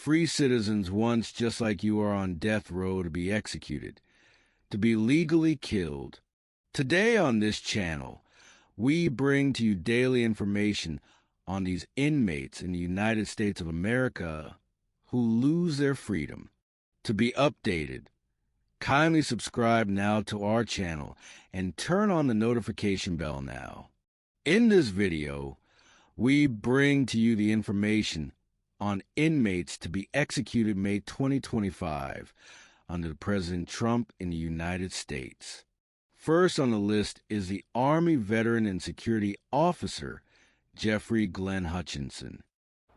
free citizens once just like you are on death row to be executed, to be legally killed. Today on this channel, we bring to you daily information on these inmates in the United States of America who lose their freedom. To be updated, kindly subscribe now to our channel and turn on the notification bell now. In this video, we bring to you the information on inmates to be executed May 2025 under President Trump in the United States. First on the list is the Army veteran and security officer, Jeffrey Glenn Hutchinson.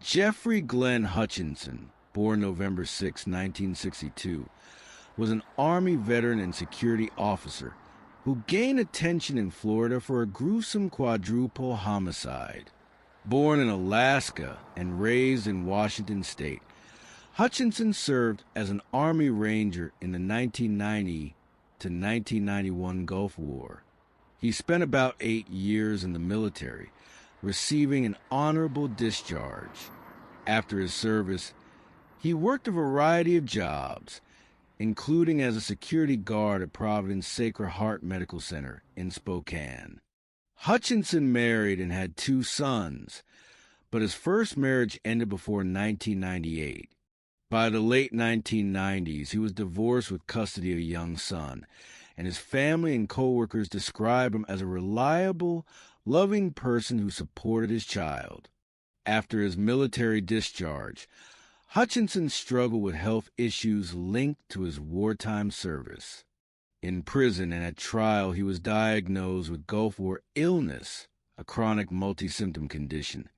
Jeffrey Glenn Hutchinson, born November 6, 1962, was an Army veteran and security officer who gained attention in Florida for a gruesome quadruple homicide. Born in Alaska and raised in Washington State, Hutchinson served as an Army Ranger in the 1990 to 1991 Gulf War. He spent about 8 years in the military, receiving an honorable discharge. After his service, he worked a variety of jobs, including as a security guard at Providence Sacred Heart Medical Center in Spokane. Hutchinson married and had 2 sons, but his first marriage ended before 1998. By the late 1990s, he was divorced with custody of a young son, and his family and co-workers described him as a reliable, loving person who supported his child. After his military discharge, Hutchinson struggled with health issues linked to his wartime service. In prison and at trial, he was diagnosed with Gulf War illness, a chronic multi-symptom condition,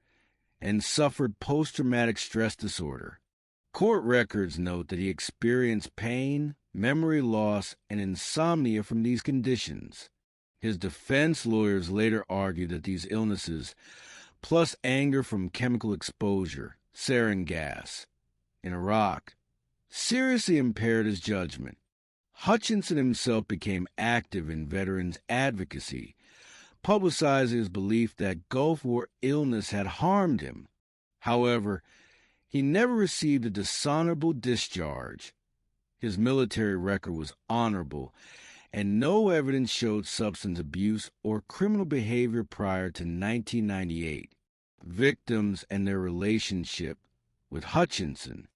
and suffered post-traumatic stress disorder. Court records note that he experienced pain, memory loss, and insomnia from these conditions. His defense lawyers later argued that these illnesses, plus anger from chemical exposure, sarin gas, in Iraq, seriously impaired his judgment. Hutchinson himself became active in veterans advocacy, publicizing his belief that Gulf War illness had harmed him. However, he never received a dishonorable discharge. His military record was honorable, and no evidence showed substance abuse or criminal behavior prior to 1998. Victims and their relationship with Hutchinson.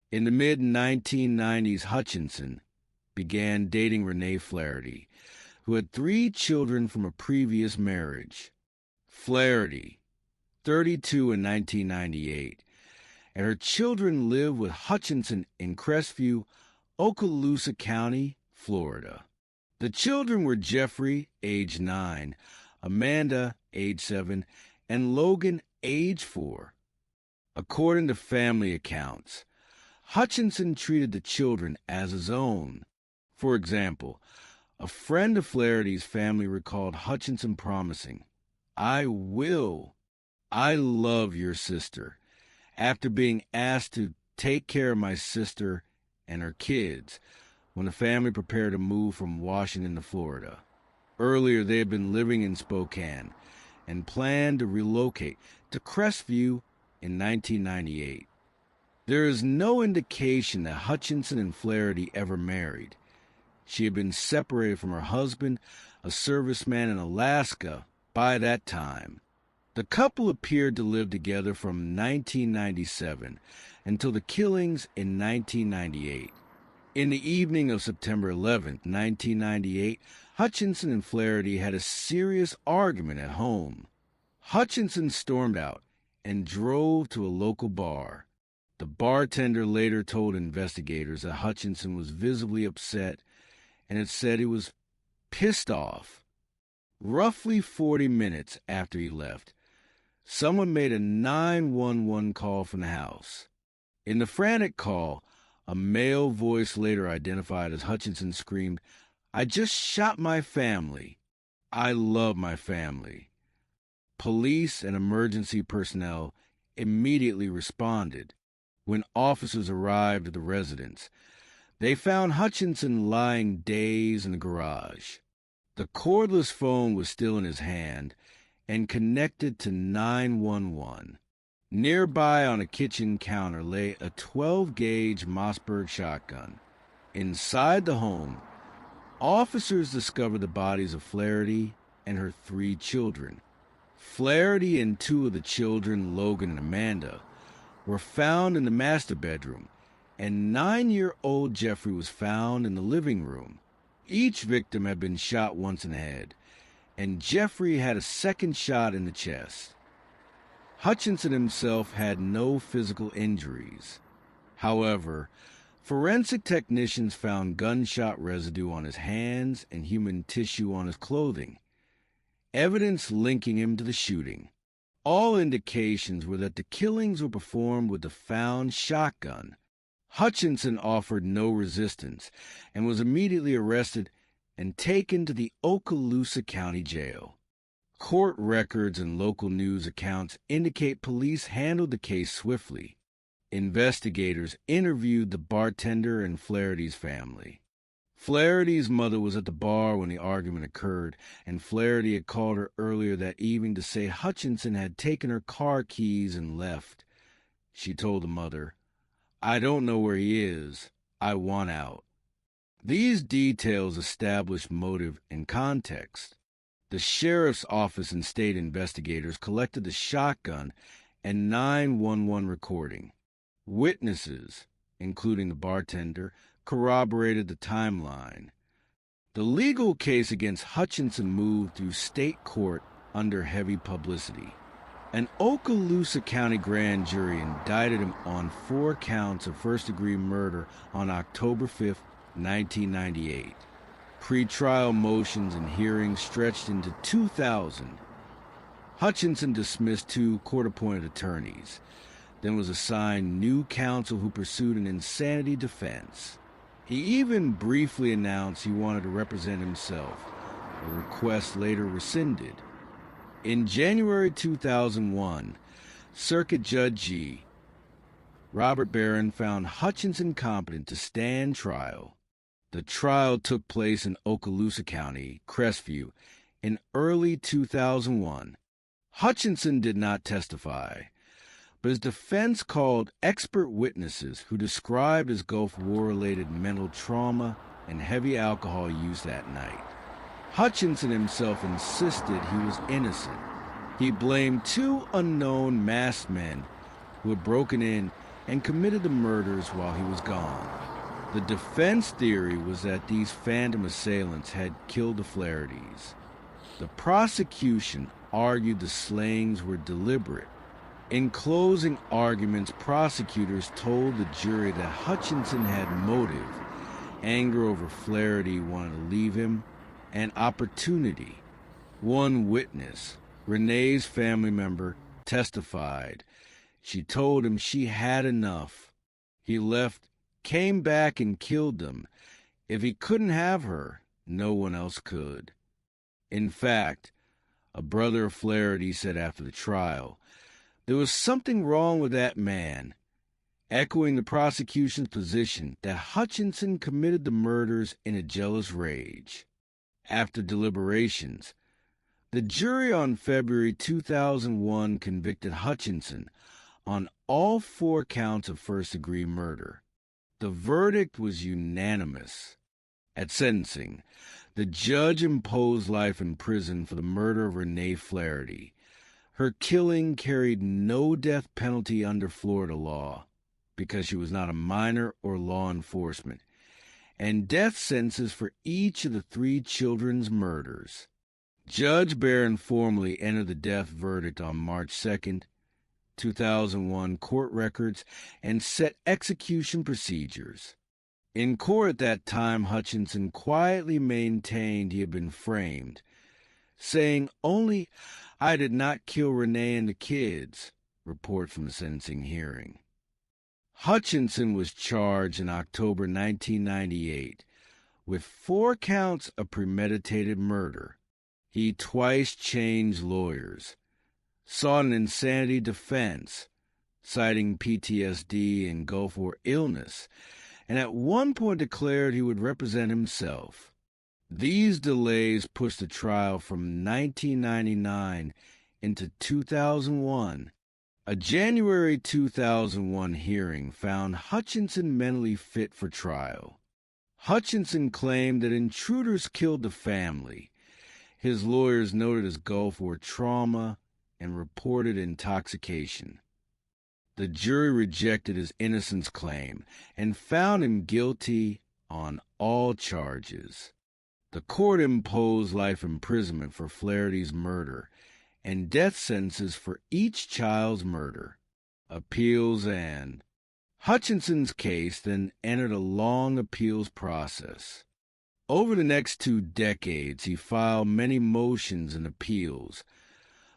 In the mid-1990s, Hutchinson began dating Renee Flaherty, who had 3 children from a previous marriage. Flaherty, 32 in 1998, and her children lived with Hutchinson in Crestview, Okaloosa County, Florida. The children were Jeffrey, age 9, Amanda, age 7, and Logan, age 4. According to family accounts, Hutchinson treated the children as his own. For example, a friend of Flaherty's family recalled Hutchinson promising, "I love your sister," after being asked to take care of my sister and her kids when the family prepared to move from Washington to Florida. Earlier, they had been living in Spokane and planned to relocate to Crestview in 1998. There is no indication that Hutchinson and Flaherty ever married. She had been separated from her husband, a serviceman in Alaska, by that time. The couple appeared to live together from 1997 until the killings in 1998. In the evening of September 11, 1998, Hutchinson and Flaherty had a serious argument at home. Hutchinson stormed out and drove to a local bar. The bartender later told investigators that Hutchinson was visibly upset and had said he was pissed off. Roughly 40 minutes after he left, someone made a 911 call from the house. In the frantic call, a male voice later identified as Hutchinson screamed, "I just shot my family. I love my family." Police and emergency personnel immediately responded. When officers arrived at the residence, they found Hutchinson lying dazed in the garage. The cordless phone was still in his hand and connected to 911. Nearby on a kitchen counter lay a 12-gauge Mossberg shotgun. Inside the home, officers discovered the bodies of Flaherty and her 3 children. Flaherty and 2 of the children, Logan and Amanda, were found in the master bedroom, and 9-year-old Jeffrey was found in the living room. Each victim had been shot once in the head, and Jeffrey had a second shot in the chest. Hutchinson himself had no physical injuries. However, forensic technicians found gunshot residue on his hands and human tissue on his clothing, evidence linking him to the shooting. All indications were that the killings were performed with the found shotgun. Hutchinson offered no resistance and was immediately arrested and taken to the Okaloosa County Jail. Court records and local news accounts indicate police handled the case swiftly. Investigators interviewed the bartender and Flaherty's family. Flaherty's mother was at the bar when the argument occurred, and Flaherty had called her earlier that evening to say Hutchinson had taken her car keys and left. She told the mother, "I don't know where he is. I want out." These details established motive and context. The sheriff's office and state investigators collected the shotgun and 911 recording. Witnesses, including the bartender, corroborated the timeline. The legal case against Hutchinson moved through state court under heavy publicity. An Okaloosa County grand jury indicted him on 4 counts of first-degree murder on October 5, 1998. Pre-trial motions and hearings stretched into 2000. Hutchinson dismissed 2 court-appointed attorneys, then was assigned new counsel who pursued an insanity defense. He even briefly announced he wanted to represent himself, a request later rescinded. In January 2001, Circuit Judge G. Robert Barron found Hutchinson competent to stand trial. The trial took place in Okaloosa County, Crestview, in early 2001. Hutchinson did not testify, but his defense called expert witnesses who described his Gulf War-related mental trauma and heavy alcohol use that night. Hutchinson himself insisted he was innocent. He blamed 2 unknown masked men who had broken in and committed the murders while he was gone. The defense theory was that these phantom assailants had killed the Flahertys. The prosecution argued the slayings were deliberate. In closing arguments, prosecutors told the jury that Hutchinson had motive, anger over Flaherty wanting to leave him, and opportunity. One witness, Renee's family member, testified. She told him she had enough. He left, came back and killed them. If he couldn't have her, no one else could. In fact, a brother of Flaherty said after the trial, there was something wrong with that man, echoing the prosecution's position that Hutchinson committed the murders in a jealous rage. After deliberations, the jury on February 2001 convicted Hutchinson on all 4 counts of first-degree murder. The verdict was unanimous. At sentencing, the judge imposed life in prison for the murder of Renee Flaherty. Her killing carried no death penalty under Florida law because she was not a minor or law enforcement, and death sentences for each of the 3 children's murders. Judge Barron formally entered the death verdict on March 2nd, 2001 court records and set execution procedures. In court at that time, Hutchinson quietly maintained he had been framed, saying only, "I did not kill Renee and the kids," report from the sentencing hearing. Hutchinson was charged in October 1998 with 4 counts of premeditated murder. He twice changed lawyers, sought an insanity defense, citing PTSD and Gulf War illness, and at one point declared he would represent himself. These delays pushed the trial from 1999 into 2001. A January 2001 hearing found Hutchinson mentally fit for trial. Hutchinson claimed that intruders killed the family. His lawyers noted his Gulf War trauma and reported intoxication. The jury rejected his innocence claim and found him guilty on all charges. The court imposed life imprisonment for Flaherty's murder and death sentences for each child's murder. Appeals and Hutchinson's case then entered a long appeals process. Over the next 2 decades, he filed many motions and appeals,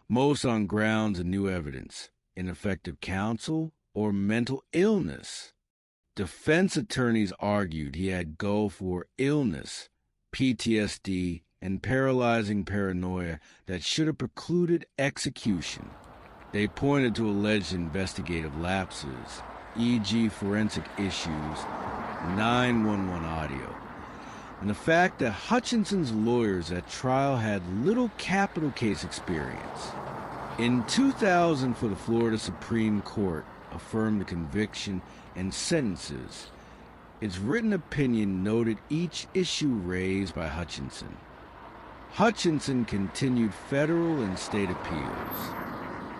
most on grounds of new evidence, ineffective counsel, or mental illness. Defense attorneys argued he had Gulf War illness, PTSD, and paralyzing paranoia that should have precluded execution. They pointed to alleged investigative lapses, e.g. forensic issues, 911 audio, and the fact that Hutchinson's lawyers at trial had little capital case experience. In 2000, the Florida Supreme Court affirmed the conviction and sentences. Its written opinion noted each issue raised by Hutchinson. Hutchinson continued federal and state appeals.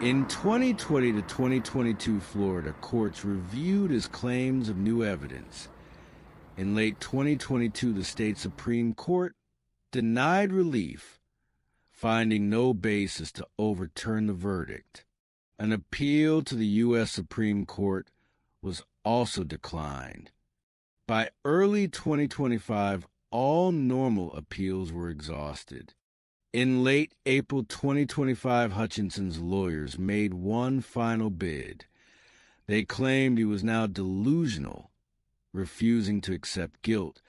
In 2020 to 2022 Florida courts reviewed his claims of new evidence. In late 2022, the state Supreme Court denied relief, finding no basis to overturn the verdict. An appeal to the U.S. Supreme Court was also declined. By early 2025, all normal appeals were exhausted. In late April 2025, Hutchinson's lawyers made one final bid. They claimed he was now delusional, refusing to accept guilt,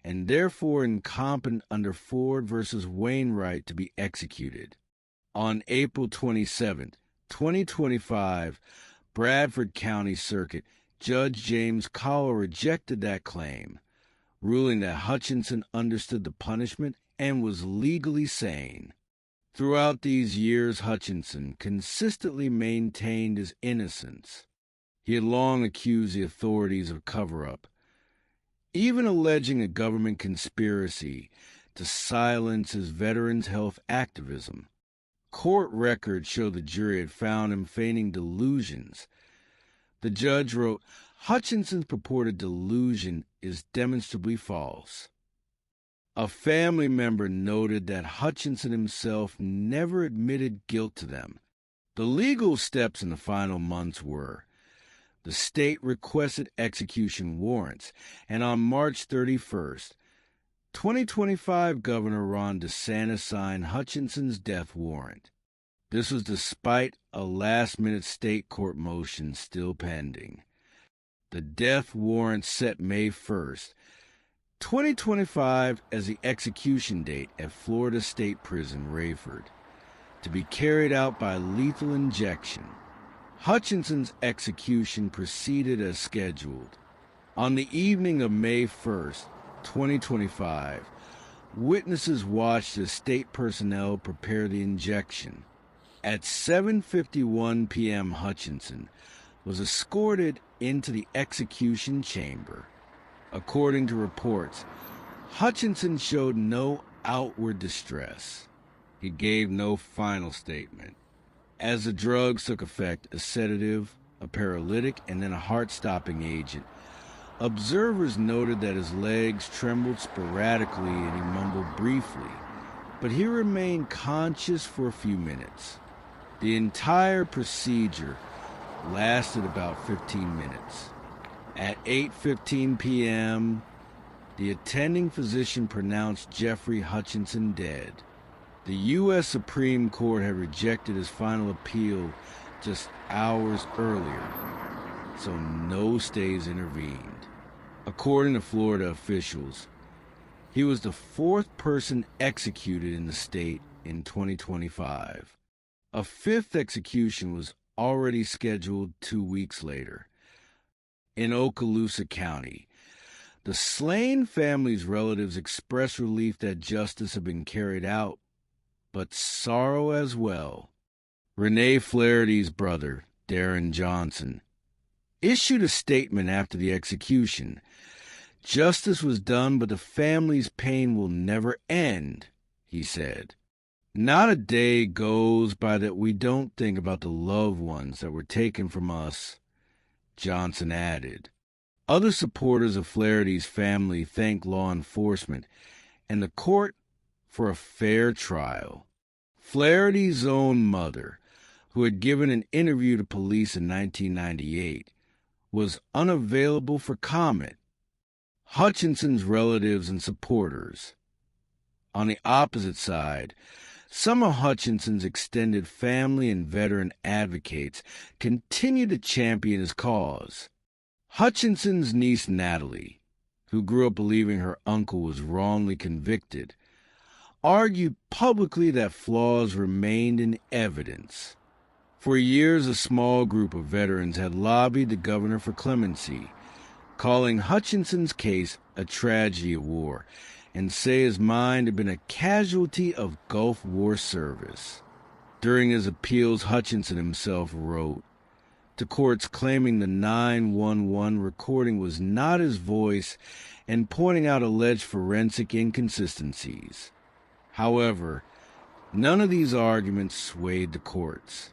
and therefore incompetent under Ford v. Wainwright to be executed. On April 27, 2025, Bradford County Circuit Judge James Cowell rejected that claim, ruling that Hutchinson understood the punishment and was legally sane. Throughout these years, Hutchinson consistently maintained his innocence. He had long accused the authorities of cover-up, even alleging a government conspiracy to silence his veterans' health activism. Court records show the jury had found him feigning delusions. The judge wrote, "Hutchinson's purported delusion is demonstrably false." A family member noted that Hutchinson himself never admitted guilt to them. The legal steps in the final months were: the state requested execution warrants, and on March 31st, 2025, Governor Ron DeSantis signed Hutchinson's death warrant. This was despite a last-minute state court motion still pending. The death warrant set May 1st, 2025 as the execution date at Florida State Prison, Rayford, to be carried out by lethal injection. Hutchinson's execution proceeded as scheduled. On the evening of May 1st, 2025, witnesses watched as state personnel prepare the injection. At 7:51 p.m., Hutchinson was escorted into the execution chamber. According to reports, Hutchinson showed no outward distress. He gave no final statement. As the drugs took effect, a sedative, a paralytic, and then a heart-stopping agent, observers noted that his legs trembled sporadically and he mumbled briefly, but he remained conscious for a few minutes. The entire procedure lasted about 15 minutes. At 8:15 p.m., the attending physician pronounced Jeffrey Hutchinson dead. The U.S. Supreme Court had rejected his final appeal just hours earlier, so no stays intervened. According to Florida officials, he was the 4th person executed in the state in 2025. A 5th execution was already scheduled 2 weeks later. In Okaloosa County, the slain family's relatives expressed relief that justice had been carried out, but sorrow as well. Renee Flaherty's brother, Darren Johnson, issued a statement after the execution. "Justice was done, but the family's pain will never end," he said. "Not a day goes by that we don't think about the loved ones that were taken from us," Johnson added. Other supporters of Flaherty's family thanked law enforcement and the court for a fair trial. Flaherty's own mother, who had given an interview to police in 1998, was unavailable for comment. Hutchinson's relatives and supporters. On the opposite side, some of Hutchinson's extended family and veteran advocates continued to champion his cause. Hutchinson's niece Natalie, who grew up believing her uncle was wrongly convicted, argued publicly that flaws remained in evidence. For years, a small group of veterans had lobbied the governor for clemency, calling Hutchinson's case a tragedy of war, and say his mind had been a casualty of Gulf War service. During his appeals, Hutchinson himself wrote to courts claiming the 911 recording was not his voice and pointing out alleged forensic inconsistencies. However, none of these arguments swayed the courts.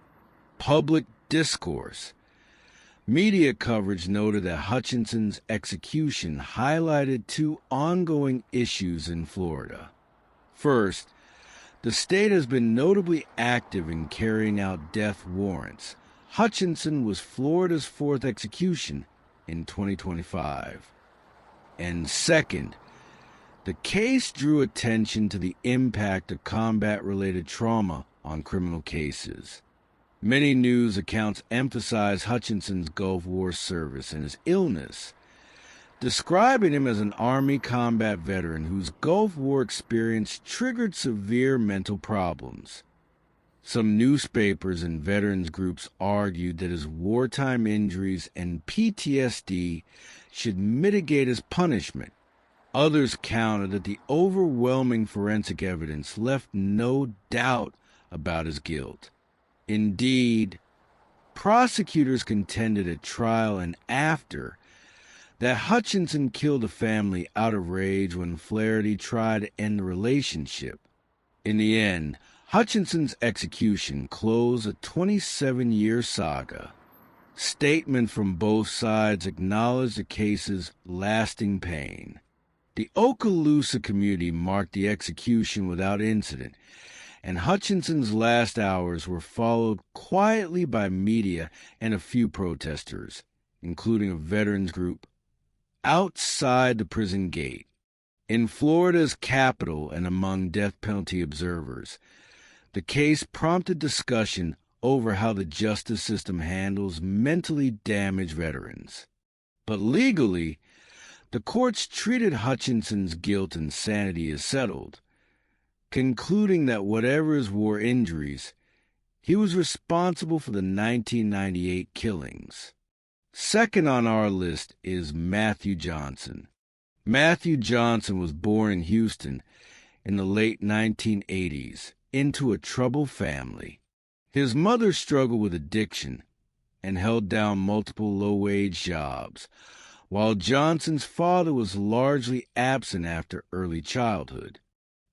Public discourse. Media coverage noted that Hutchinson's execution highlighted two ongoing issues in Florida. First, the state has been notably active in carrying out death warrants. Hutchinson was Florida's fourth execution in 2025. And second, the case drew attention to the impact of combat-related trauma on criminal cases. Many news accounts emphasize Hutchinson's Gulf War service and his illness, describing him as an Army combat veteran whose Gulf War experience triggered severe mental problems. Some newspapers and veterans groups argued that his wartime injuries and PTSD should mitigate his punishment. Others countered that the overwhelming forensic evidence left no doubt about his guilt. Indeed, prosecutors contended at trial and after that Hutchinson killed a family out of rage when Flaherty tried to end the relationship. In the end, Hutchinson's execution closed a 27-year saga. Statements from both sides acknowledged the case's lasting pain. The Okaloosa community marked the execution without incident, and Hutchinson's last hours were followed quietly by media and a few protesters, including a veterans group, outside the prison gate. In Florida's capital and among death penalty observers, the case prompted discussion over how the justice system handles mentally damaged veterans. But legally, the courts treated Hutchinson's guilt and sanity as settled, concluding that whatever his war injuries, he was responsible for the 1998 killings. Second on our list is Matthew Johnson. Matthew Johnson was born in Houston in the late 1980s into a troubled family. His mother struggled with addiction and held down multiple low-wage jobs, while Johnson's father was largely absent after early childhood.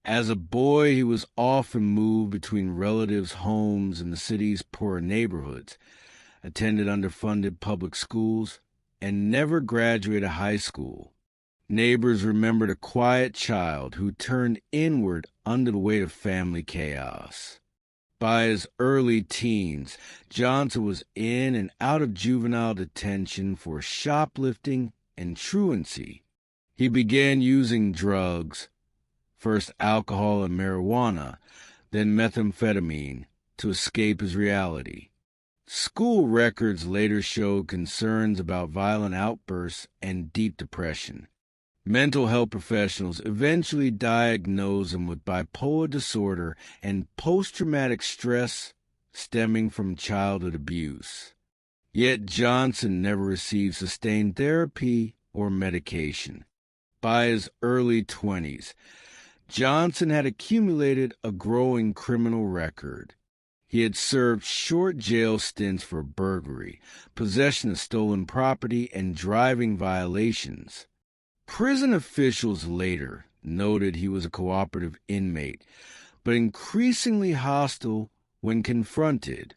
As a boy, he was often moved between relatives' homes in the city's poorer neighborhoods, attended underfunded public schools, and never graduated high school. Neighbors remembered a quiet child who turned inward under the weight of family chaos. By his early teens, Johnson was in and out of juvenile detention for shoplifting and truancy. He began using drugs, first alcohol and marijuana, then methamphetamine, to escape his reality. School records later showed concerns about violent outbursts and deep depression. Mental health professionals eventually diagnosed him with bipolar disorder and post-traumatic stress stemming from childhood abuse. Yet Johnson never received sustained therapy or medication. By his early 20s, Johnson had accumulated a growing criminal record. He had served short jail stints for burglary, possession of stolen property, and driving violations. Prison officials later noted he was a cooperative inmate, but increasingly hostile when confronted.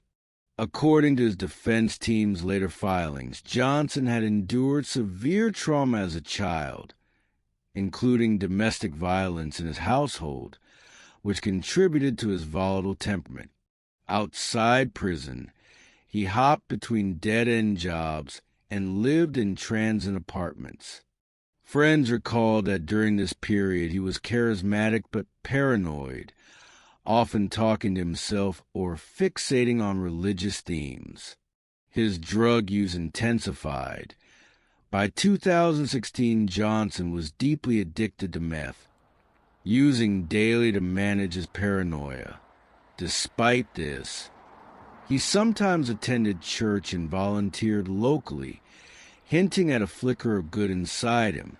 According to his defense team's later filings, Johnson had endured severe trauma as a child, including domestic violence in his household, which contributed to his volatile temperament. Outside prison, he hopped between dead-end jobs and lived in transient apartments. Friends recalled that during this period he was charismatic but paranoid, often talking to himself or fixating on religious themes. His drug use intensified. By 2016, Johnson was deeply addicted to meth, using daily to manage his paranoia. Despite this, he sometimes attended church and volunteered locally, hinting at a flicker of good inside him.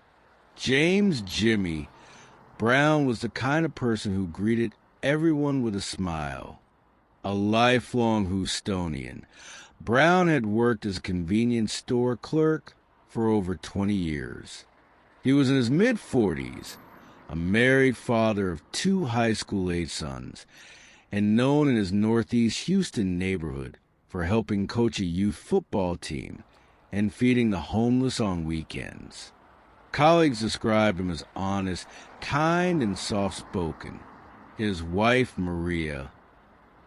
James Jimmy Brown was the kind of person who greeted everyone with a smile. A lifelong Houstonian, Brown had worked as a convenience store clerk for over 20 years. He was in his mid-40s, a married father of 2 high school-age sons, and known in his Northeast Houston neighborhood for helping coach a youth football team and feeding the homeless on weekends. Colleagues described him as honest, kind, and soft-spoken. His wife, Maria,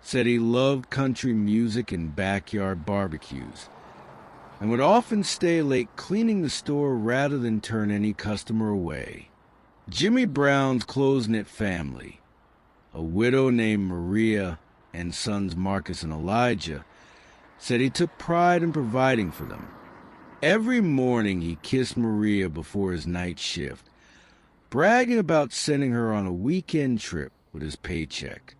said he loved country music and backyard barbecues, and would often stay late cleaning the store rather than turn any customer away. Jimmy Brown's close-knit family, a widow named Maria and sons Marcus and Elijah, said he took pride in providing for them. Every morning he kissed Maria before his night shift, bragging about sending her on a weekend trip with his paycheck.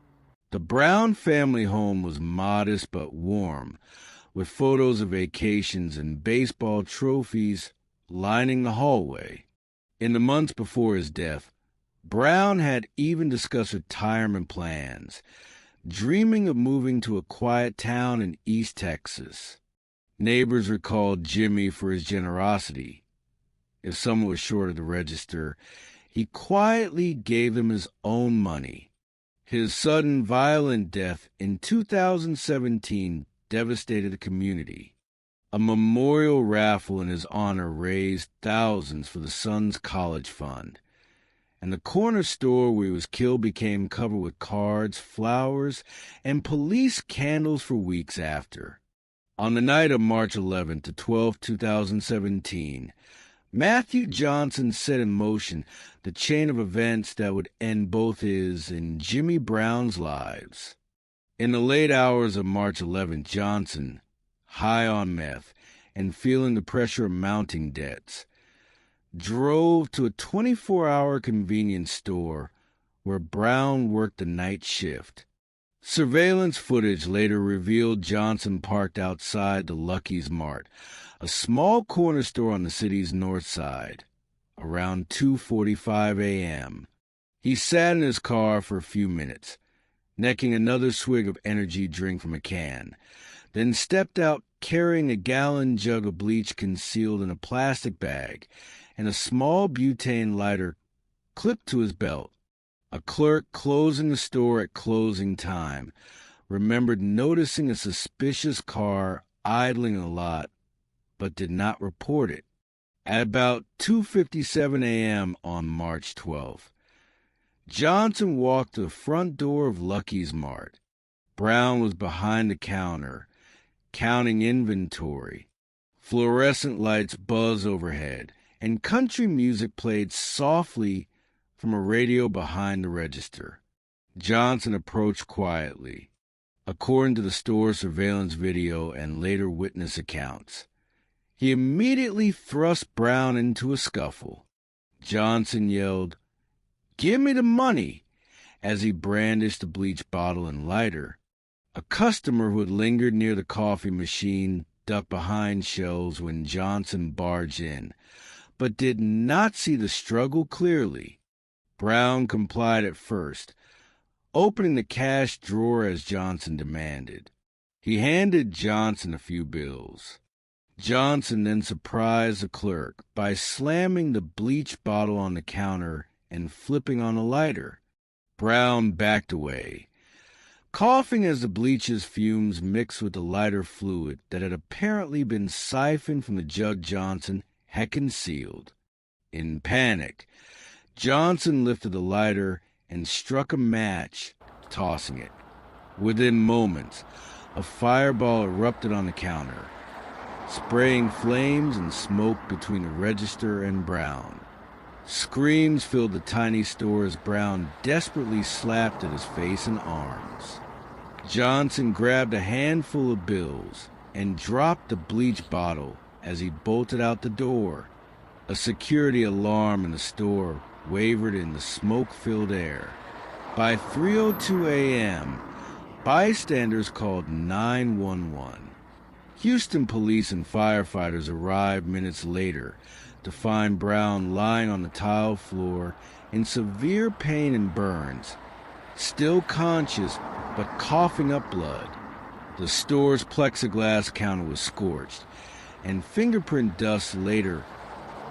The Brown family home was modest but warm, with photos of vacations and baseball trophies lining the hallway. In the months before his death, Brown had even discussed retirement plans, dreaming of moving to a quiet town in East Texas. Neighbors recalled Jimmy for his generosity. If someone was short of the register, he quietly gave them his own money. His sudden violent death in 2017 devastated the community. A memorial raffle in his honor raised thousands for the son's college fund, and the corner store where he was killed became covered with cards, flowers, and police candles for weeks after. On the night of March 11 to 12, 2017, Matthew Johnson set in motion the chain of events that would end both his and Jimmy Brown's lives. In the late hours of March 11, Johnson, high on meth and feeling the pressure of mounting debts, drove to a 24-hour convenience store where Brown worked the night shift. Surveillance footage later revealed Johnson parked outside the Lucky's Mart, a small corner store on the city's north side, around 2:45 a.m. He sat in his car for a few minutes, necking another swig of energy drink from a can, then stepped out carrying a gallon jug of bleach concealed in a plastic bag and a small butane lighter clipped to his belt. A clerk closing the store at closing time remembered noticing a suspicious car idling in the lot, but did not report it. At about 2:57 a.m. on March 12th, Johnson walked to the front door of Lucky's Mart. Brown was behind the counter, counting inventory. Fluorescent lights buzzed overhead, and country music played softly from a radio behind the register. Johnson approached quietly. According to the store's surveillance video and later witness accounts, he immediately thrust Brown into a scuffle. Johnson yelled, "Give me the money," as he brandished the bleach bottle and lighter. A customer who had lingered near the coffee machine ducked behind shelves when Johnson barged in, but did not see the struggle clearly. Brown complied at first, opening the cash drawer as Johnson demanded. He handed Johnson a few bills. Johnson then surprised the clerk by slamming the bleach bottle on the counter and flipping on a lighter. Brown backed away, coughing as the bleach's fumes mixed with the lighter fluid that had apparently been siphoned from the jug Johnson had concealed. In panic, Johnson lifted the lighter and struck a match, tossing it. Within moments, a fireball erupted on the counter, spraying flames and smoke between the register and Brown. Screams filled the tiny store as Brown desperately slapped at his face and arms. Johnson grabbed a handful of bills and dropped the bleach bottle as he bolted out the door. A security alarm in the store wavered in the smoke-filled air. By 3:02 a.m., bystanders called 911. Houston police and firefighters arrived minutes later to find Brown lying on the tile floor in severe pain and burns, still conscious but coughing up blood. The store's plexiglass counter was scorched, and fingerprint dust later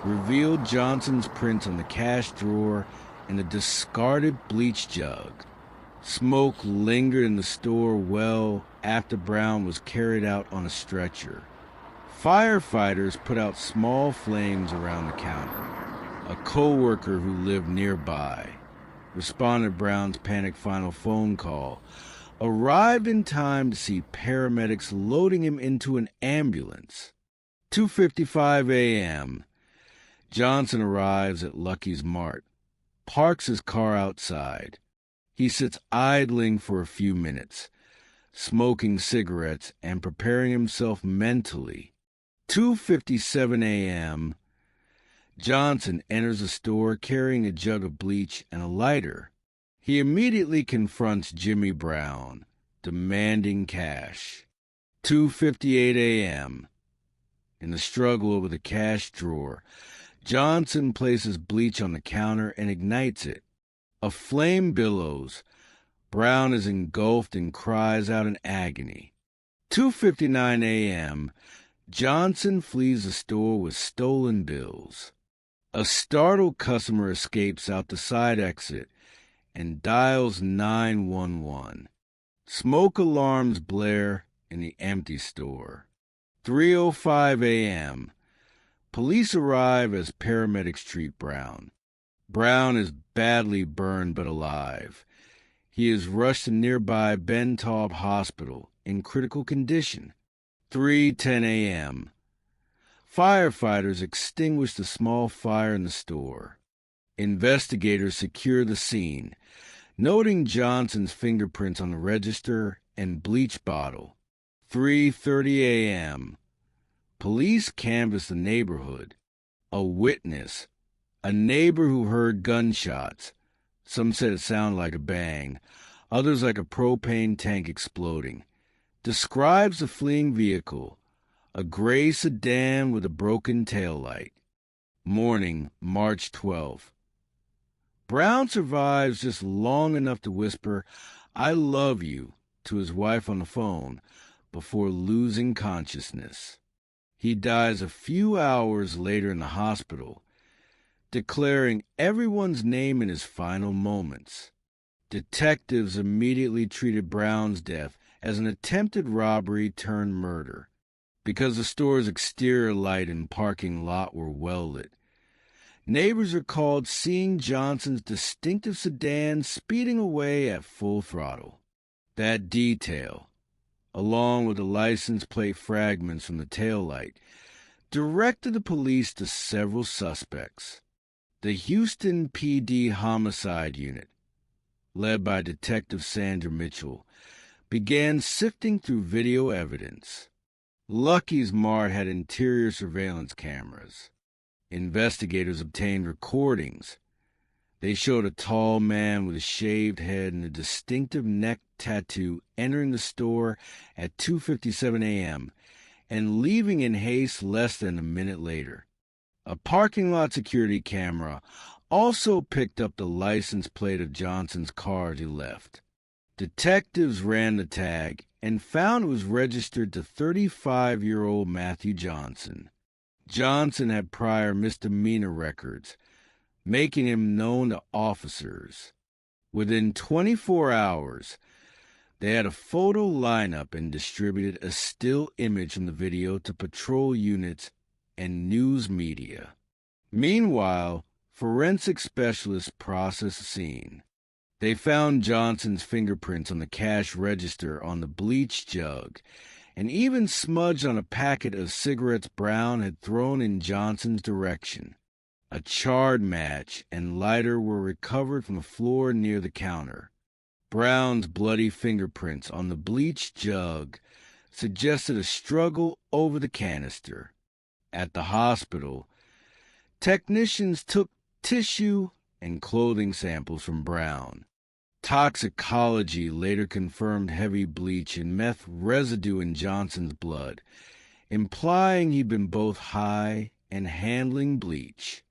revealed Johnson's prints on the cash drawer and the discarded bleach jug. Smoke lingered in the store well after Brown was carried out on a stretcher. Firefighters put out small flames around the counter. A co-worker who lived nearby responded to Brown's panicked final phone call, arrived in time to see paramedics loading him into an ambulance. 2:55 a.m., Johnson arrives at Lucky's Mart, parks his car outside. He sits idling for a few minutes, smoking cigarettes and preparing himself mentally. 2:57 a.m., Johnson enters the store carrying a jug of bleach and a lighter. He immediately confronts Jimmy Brown, demanding cash. 2:58 a.m., in the struggle over the cash drawer, Johnson places bleach on the counter and ignites it. A flame billows. Brown is engulfed and cries out in agony. 2:59 a.m., Johnson flees the store with stolen bills. A startled customer escapes out the side exit and dials 911. Smoke alarms blare in the empty store. 3:05 a.m., police arrive as paramedics treat Brown. Brown is badly burned but alive. He is rushed to nearby Ben Taub Hospital in critical condition. 3:10 a.m. Firefighters extinguish the small fire in the store. Investigators secure the scene, noting Johnson's fingerprints on the register and bleach bottle. 3:30 a.m. Police canvass the neighborhood. A witness, a neighbor who heard gunshots. Some said it sounded like a bang, others like a propane tank exploding. Describes the fleeing vehicle, a gray sedan with a broken taillight. Morning, March 12th. Brown survives just long enough to whisper, "I love you," to his wife on the phone before losing consciousness. He dies a few hours later in the hospital, declaring everyone's name in his final moments. Detectives immediately treated Brown's death as an attempted robbery turned murder because the store's exterior light and parking lot were well lit. Neighbors recalled seeing Johnson's distinctive sedan speeding away at full throttle. That detail, along with the license plate fragments from the taillight, directed the police to several suspects. The Houston PD Homicide Unit, led by Detective Sandra Mitchell, began sifting through video evidence. Lucky's Mart had interior surveillance cameras. Investigators obtained recordings. They showed a tall man with a shaved head and a distinctive neck tattoo entering the store at 2:57 a.m. and leaving in haste less than a minute later. A parking lot security camera also picked up the license plate of Johnson's car as he left. Detectives ran the tag and found it was registered to 35-year-old Matthew Johnson. Johnson had prior misdemeanor records, making him known to officers. Within 24 hours, they had a photo lineup and distributed a still image from the video to patrol units and news media. Meanwhile, forensic specialists processed the scene. They found Johnson's fingerprints on the cash register on the bleach jug, and even smudged on a packet of cigarettes Brown had thrown in Johnson's direction. A charred match and lighter were recovered from the floor near the counter. Brown's bloody fingerprints on the bleach jug suggested a struggle over the canister. At the hospital, technicians took tissue and clothing samples from Brown. Toxicology later confirmed heavy bleach and meth residue in Johnson's blood, implying he'd been both high and handling bleach.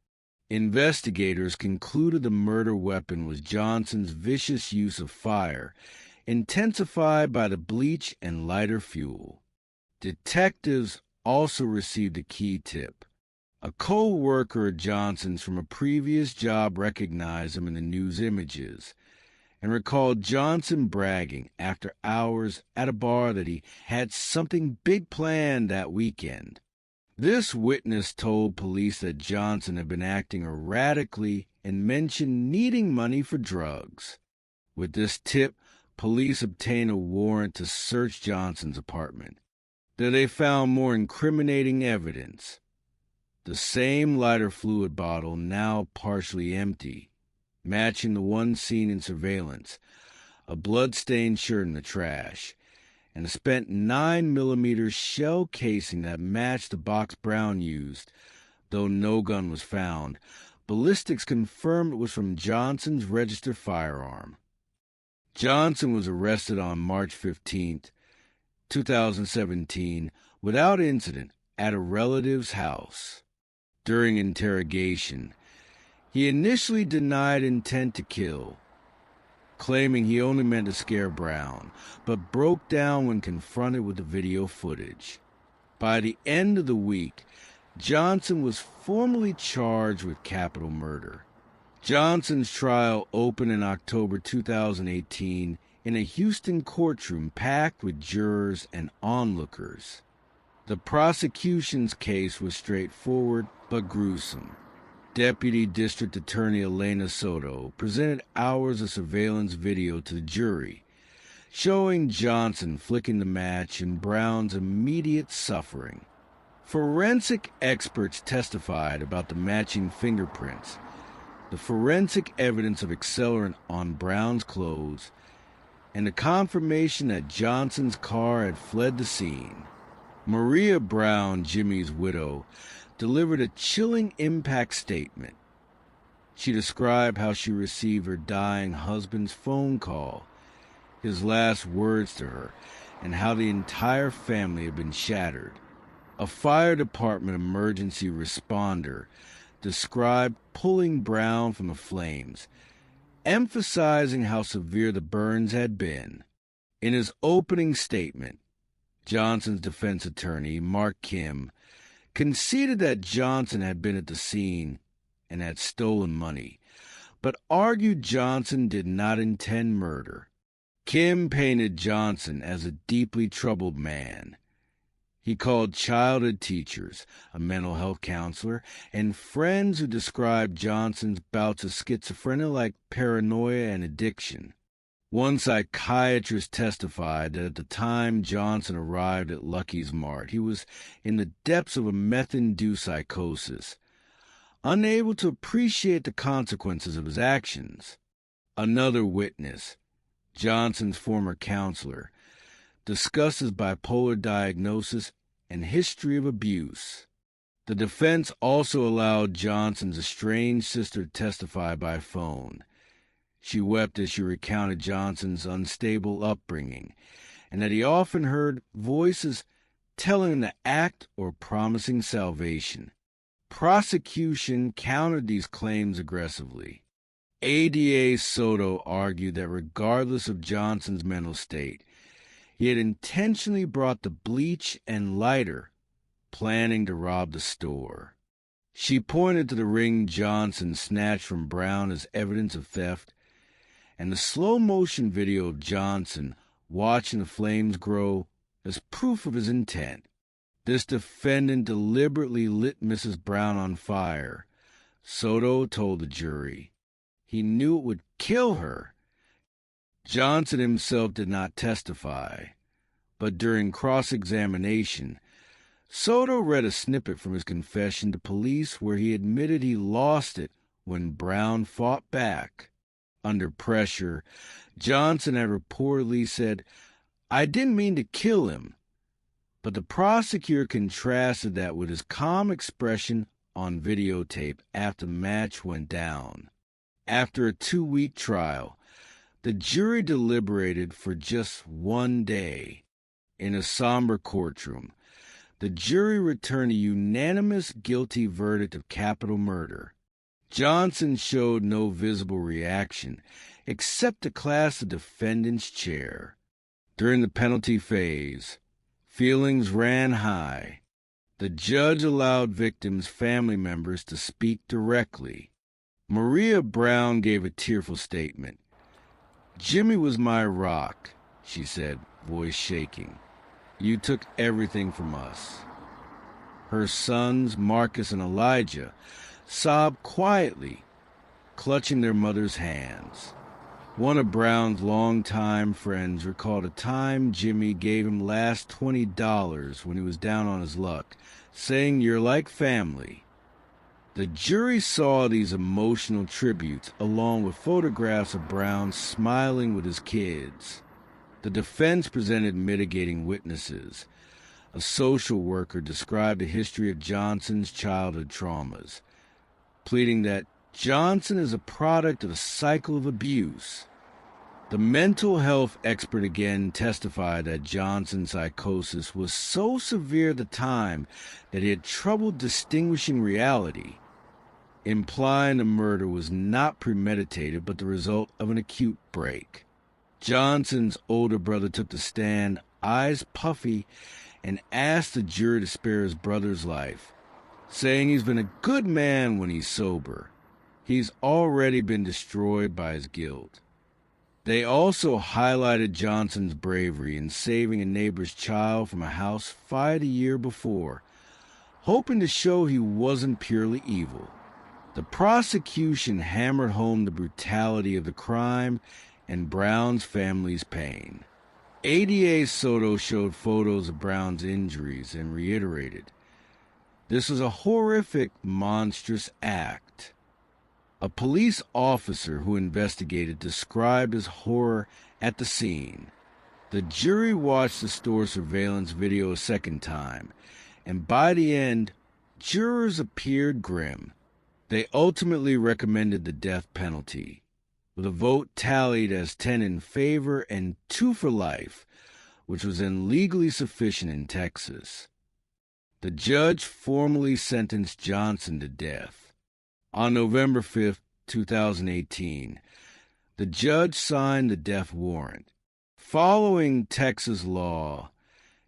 Investigators concluded the murder weapon was Johnson's vicious use of fire, intensified by the bleach and lighter fuel. Detectives also received a key tip. A co-worker of Johnson's from a previous job recognized him in the news images and recalled Johnson bragging after hours at a bar that he had something big planned that weekend. This witness told police that Johnson had been acting erratically and mentioned needing money for drugs. With this tip, police obtained a warrant to search Johnson's apartment. There they found more incriminating evidence. The same lighter fluid bottle, now partially empty, matching the one seen in surveillance, a blood-stained shirt in the trash, and a spent 9mm shell casing that matched the box Brown used. Though no gun was found, ballistics confirmed it was from Johnson's registered firearm. Johnson was arrested on March 15, 2017, without incident at a relative's house. During interrogation, he initially denied intent to kill, claiming he only meant to scare Brown, but broke down when confronted with the video footage. By the end of the week, Johnson was formally charged with capital murder. Johnson's trial opened in October 2018 in a Houston courtroom packed with jurors and onlookers. The prosecution's case was straightforward but gruesome. Deputy District Attorney Elena Soto presented hours of surveillance video to the jury, showing Johnson flicking the match and Brown's immediate suffering. Forensic experts testified about the matching fingerprints, the forensic evidence of accelerant on Brown's clothes, and the confirmation that Johnson's car had fled the scene. Maria Brown, Jimmy's widow, delivered a chilling impact statement. She described how she received her dying husband's phone call, his last words to her, and how the entire family had been shattered. A fire department emergency responder described pulling Brown from the flames, emphasizing how severe the burns had been. In his opening statement, Johnson's defense attorney, Mark Kim, conceded that Johnson had been at the scene and had stolen money, but argued Johnson did not intend murder. Kim painted Johnson as a deeply troubled man. He called childhood teachers, a mental health counselor, and friends who described Johnson's bouts of schizophrenia like paranoia and addiction. One psychiatrist testified that at the time Johnson arrived at Lucky's Mart, he was in the depths of a meth-induced psychosis, unable to appreciate the consequences of his actions. Another witness, Johnson's former counselor, discussed his bipolar diagnosis and history of abuse. The defense also allowed Johnson's estranged sister to testify by phone. She wept as she recounted Johnson's unstable upbringing, and that he often heard voices telling him to act or promising salvation. Prosecution countered these claims aggressively. ADA Soto argued that regardless of Johnson's mental state, he had intentionally brought the bleach and lighter, planning to rob the store. She pointed to the ring Johnson snatched from Brown as evidence of theft, and the slow-motion video of Johnson watching the flames grow as proof of his intent. This defendant deliberately lit Mrs. Brown on fire, Soto told the jury. He knew it would kill her. Johnson himself did not testify, but during cross-examination, Soto read a snippet from his confession to police where he admitted he lost it when Brown fought back. Under pressure, Johnson had reportedly said, "I didn't mean to kill him," but the prosecutor contrasted that with his calm expression on videotape after the match went down. After a 2-week trial, the jury deliberated for just one day. In a somber courtroom, the jury returned a unanimous guilty verdict of capital murder. Johnson showed no visible reaction, except to clasp the defendant's chair. During the penalty phase, feelings ran high. The judge allowed victims' family members to speak directly. Maria Brown gave a tearful statement. "Jimmy was my rock," she said, voice shaking. "You took everything from us." Her sons, Marcus and Elijah, sobbed quietly, clutching their mother's hands. One of Brown's longtime friends recalled a time Jimmy gave him last $20 when he was down on his luck, saying, "You're like family." The jury saw these emotional tributes along with photographs of Brown smiling with his kids. The defense presented mitigating witnesses. A social worker described the history of Johnson's childhood traumas, pleading that Johnson is a product of a cycle of abuse. The mental health expert again testified that Johnson's psychosis was so severe at the time that he had trouble distinguishing reality, implying the murder was not premeditated but the result of an acute break. Johnson's older brother took the stand, eyes puffy, and asked the jury to spare his brother's life, saying he's been a good man when he's sober. He's already been destroyed by his guilt. They also highlighted Johnson's bravery in saving a neighbor's child from a house fired a year before, hoping to show he wasn't purely evil. The prosecution hammered home the brutality of the crime and Brown's family's pain. ADA Soto showed photos of Brown's injuries and reiterated, "This was a horrific, monstrous act." A police officer who investigated described his horror at the scene. The jury watched the store surveillance video a second time, and by the end, jurors appeared grim. They ultimately recommended the death penalty, with a vote tallied as 10 in favor and 2 for life, which was then legally sufficient in Texas. The judge formally sentenced Johnson to death. On November 5, 2018, the judge signed the death warrant. Following Texas law,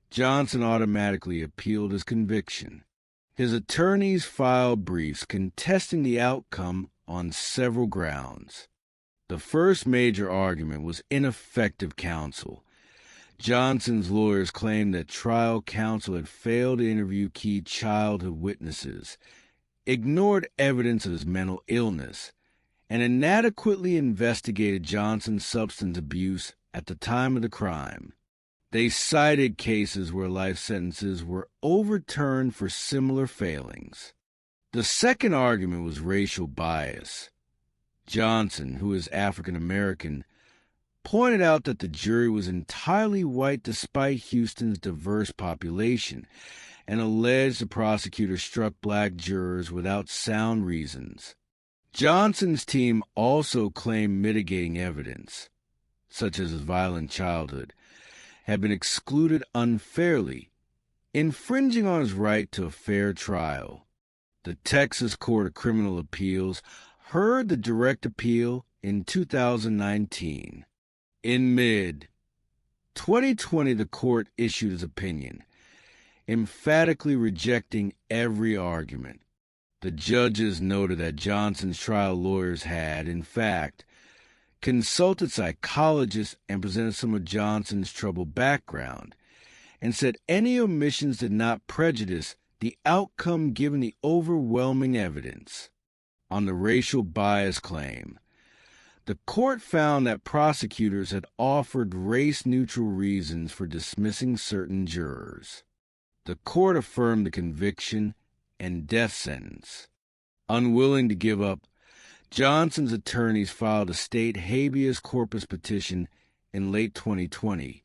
Johnson automatically appealed his conviction. His attorneys filed briefs contesting the outcome on several grounds. The first major argument was ineffective counsel. Johnson's lawyers claimed that trial counsel had failed to interview key childhood witnesses, ignored evidence of his mental illness, and inadequately investigated Johnson's substance abuse at the time of the crime. They cited cases where life sentences were overturned for similar failings. The second argument was racial bias. Johnson, who is African American, pointed out that the jury was entirely white despite Houston's diverse population, and alleged the prosecutor struck black jurors without sound reasons. Johnson's team also claimed mitigating evidence, such as his violent childhood, had been excluded unfairly, infringing on his right to a fair trial. The Texas Court of Criminal Appeals heard the direct appeal in 2019. In mid-2020, the court issued its opinion, emphatically rejecting every argument. The judges noted that Johnson's trial lawyers had, in fact, consulted psychologists and presented some of Johnson's troubled background, and said any omissions did not prejudice the outcome given the overwhelming evidence. On the racial bias claim, the court found that prosecutors had offered race-neutral reasons for dismissing certain jurors. The court affirmed the conviction and death sentence. Unwilling to give up, Johnson's attorneys filed a state habeas corpus petition in late 2020,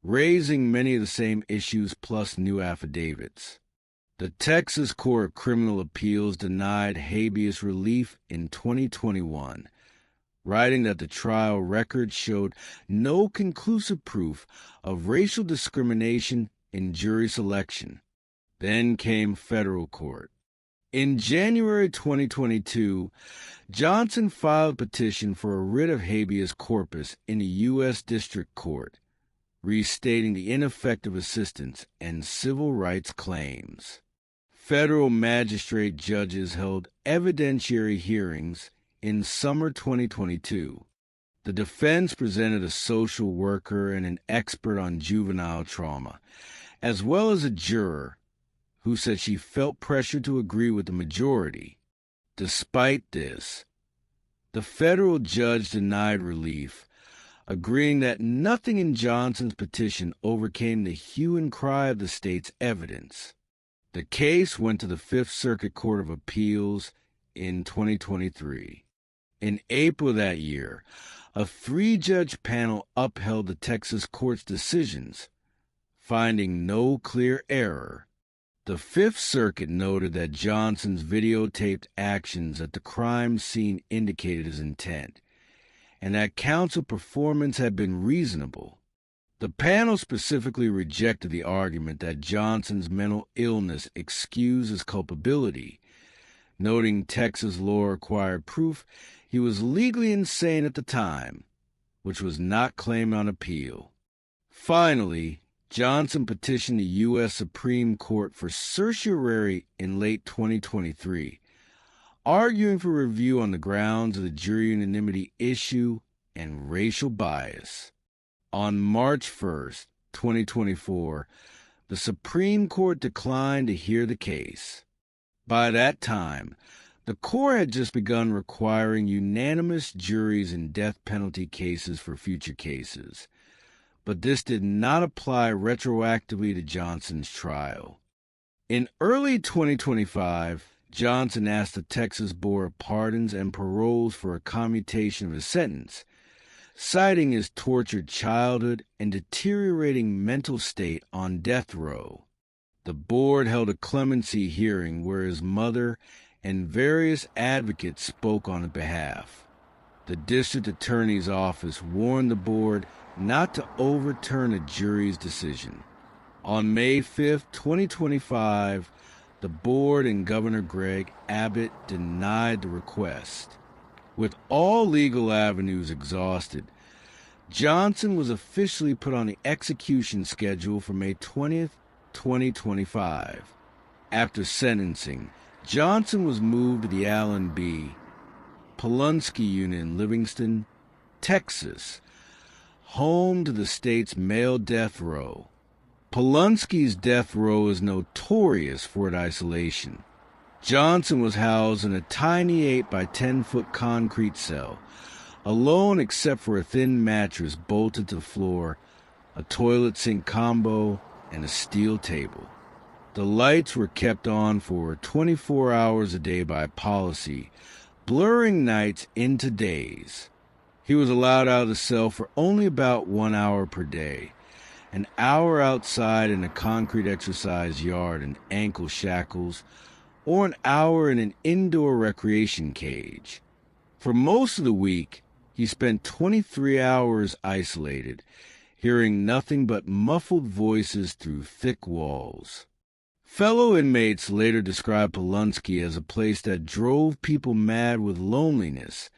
raising many of the same issues plus new affidavits. The Texas Court of Criminal Appeals denied habeas relief in 2021, writing that the trial record showed no conclusive proof of racial discrimination in jury selection. Then came federal court. In January 2022, Johnson filed a petition for a writ of habeas corpus in the U.S. District Court, restating the ineffective assistance and civil rights claims. Federal magistrate judges held evidentiary hearings in summer 2022. The defense presented a social worker and an expert on juvenile trauma, as well as a juror who said she felt pressure to agree with the majority. Despite this, the federal judge denied relief, agreeing that nothing in Johnson's petition overcame the hue and cry of the state's evidence. The case went to the Fifth Circuit Court of Appeals in 2023. In April that year, a three-judge panel upheld the Texas court's decisions, finding no clear error. The Fifth Circuit noted that Johnson's videotaped actions at the crime scene indicated his intent, and that counsel performance had been reasonable. The panel specifically rejected the argument that Johnson's mental illness excused his culpability, noting Texas law required proof he was legally insane at the time, which was not claimed on appeal. Finally, Johnson petitioned the U.S. Supreme Court for certiorari in late 2023, arguing for review on the grounds of the jury unanimity issue and racial bias. On March 1, 2024, the Supreme Court declined to hear the case. By that time, the court had just begun requiring unanimous juries in death penalty cases for future cases, but this did not apply retroactively to Johnson's trial. In early 2025, Johnson asked the Texas Board of Pardons and Paroles for a commutation of his sentence, citing his tortured childhood and deteriorating mental state on death row. The board held a clemency hearing where his mother and various advocates spoke on his behalf. The district attorney's office warned the board not to overturn a jury's decision. On May 5, 2025, the board and Governor Greg Abbott denied the request. With all legal avenues exhausted, Johnson was officially put on the execution schedule for May 20, 2025. After sentencing, Johnson was moved to the Allen B. Polunsky Unit in Livingston, Texas, home to the state's male death row. Polunsky's death row is notorious for its isolation. Johnson was housed in a tiny 8 by 10-foot concrete cell, alone except for a thin mattress bolted to the floor, a toilet sink combo, and a steel table. The lights were kept on for 24 hours a day by policy, blurring nights into days. He was allowed out of the cell for only about 1 hour per day, an hour outside in a concrete exercise yard in ankle shackles, or an hour in an indoor recreation cage. For most of the week, he spent 23 hours isolated, hearing nothing but muffled voices through thick walls. Fellow inmates later described Polunsky as a place that drove people mad with loneliness.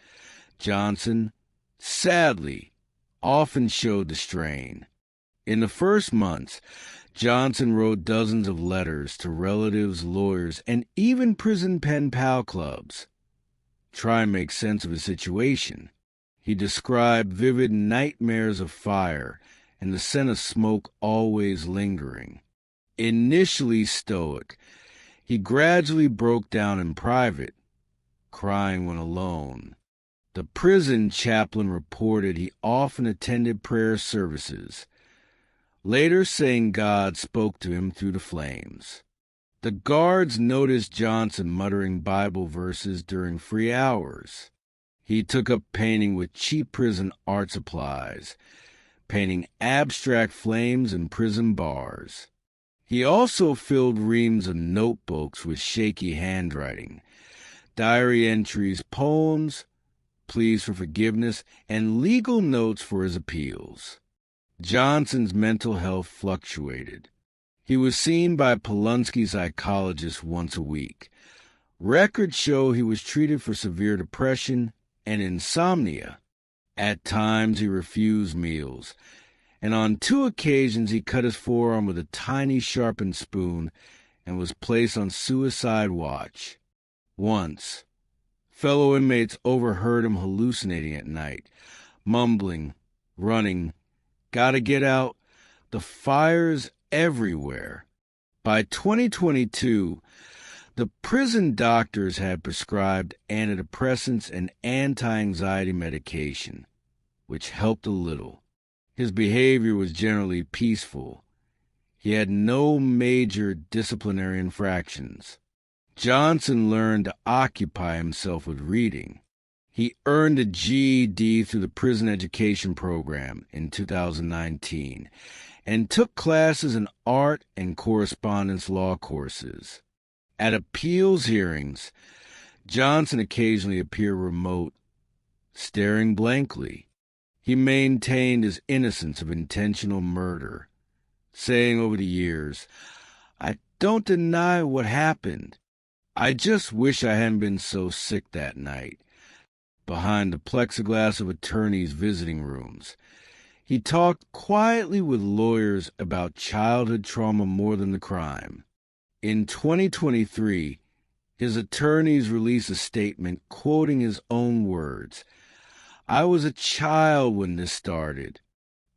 Johnson, sadly, often showed the strain. In the first months, Johnson wrote dozens of letters to relatives, lawyers, and even prison pen pal clubs. Try and make sense of his situation. He described vivid nightmares of fire and the scent of smoke always lingering. Initially stoic, he gradually broke down in private, crying when alone. The prison chaplain reported he often attended prayer services, later saying God spoke to him through the flames. The guards noticed Johnson muttering Bible verses during free hours. He took up painting with cheap prison art supplies, painting abstract flames in prison bars. He also filled reams of notebooks with shaky handwriting, diary entries, poems, pleas for forgiveness, and legal notes for his appeals. Johnson's mental health fluctuated. He was seen by Polunsky's psychologist once a week. Records show he was treated for severe depression and insomnia. At times he refused meals, and on 2 occasions he cut his forearm with a tiny sharpened spoon and was placed on suicide watch. Once, fellow inmates overheard him hallucinating at night, mumbling, running, "Gotta get out, the fire's everywhere." By 2022, the prison doctors had prescribed antidepressants and anti-anxiety medication, which helped a little. His behavior was generally peaceful. He had no major disciplinary infractions. Johnson learned to occupy himself with reading. He earned a GED through the prison education program in 2019 and took classes in art and correspondence law courses. At appeals hearings, Johnson occasionally appeared remote, staring blankly. He maintained his innocence of intentional murder, saying over the years, "I don't deny what happened. I just wish I hadn't been so sick that night." Behind the plexiglass of attorneys' visiting rooms, he talked quietly with lawyers about childhood trauma more than the crime. In 2023, his attorneys released a statement quoting his own words, "I was a child when this started.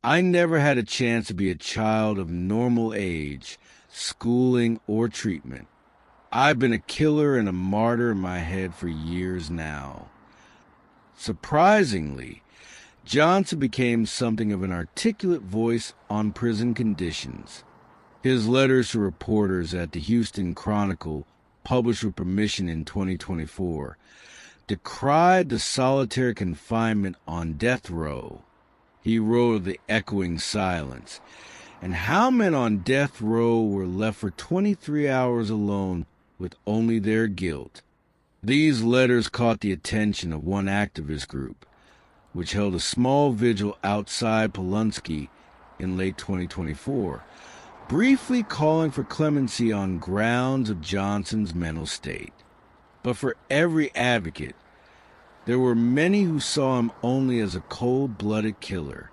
I never had a chance to be a child of normal age, schooling, or treatment. I've been a killer and a martyr in my head for years now." Surprisingly, Johnson became something of an articulate voice on prison conditions. His letters to reporters at the Houston Chronicle, published with permission in 2024, decried the solitary confinement on death row. He wrote of the echoing silence and how men on death row were left for 23 hours alone with only their guilt. These letters caught the attention of one activist group, which held a small vigil outside Polunsky in late 2024, briefly calling for clemency on grounds of Johnson's mental state. But for every advocate, there were many who saw him only as a cold-blooded killer.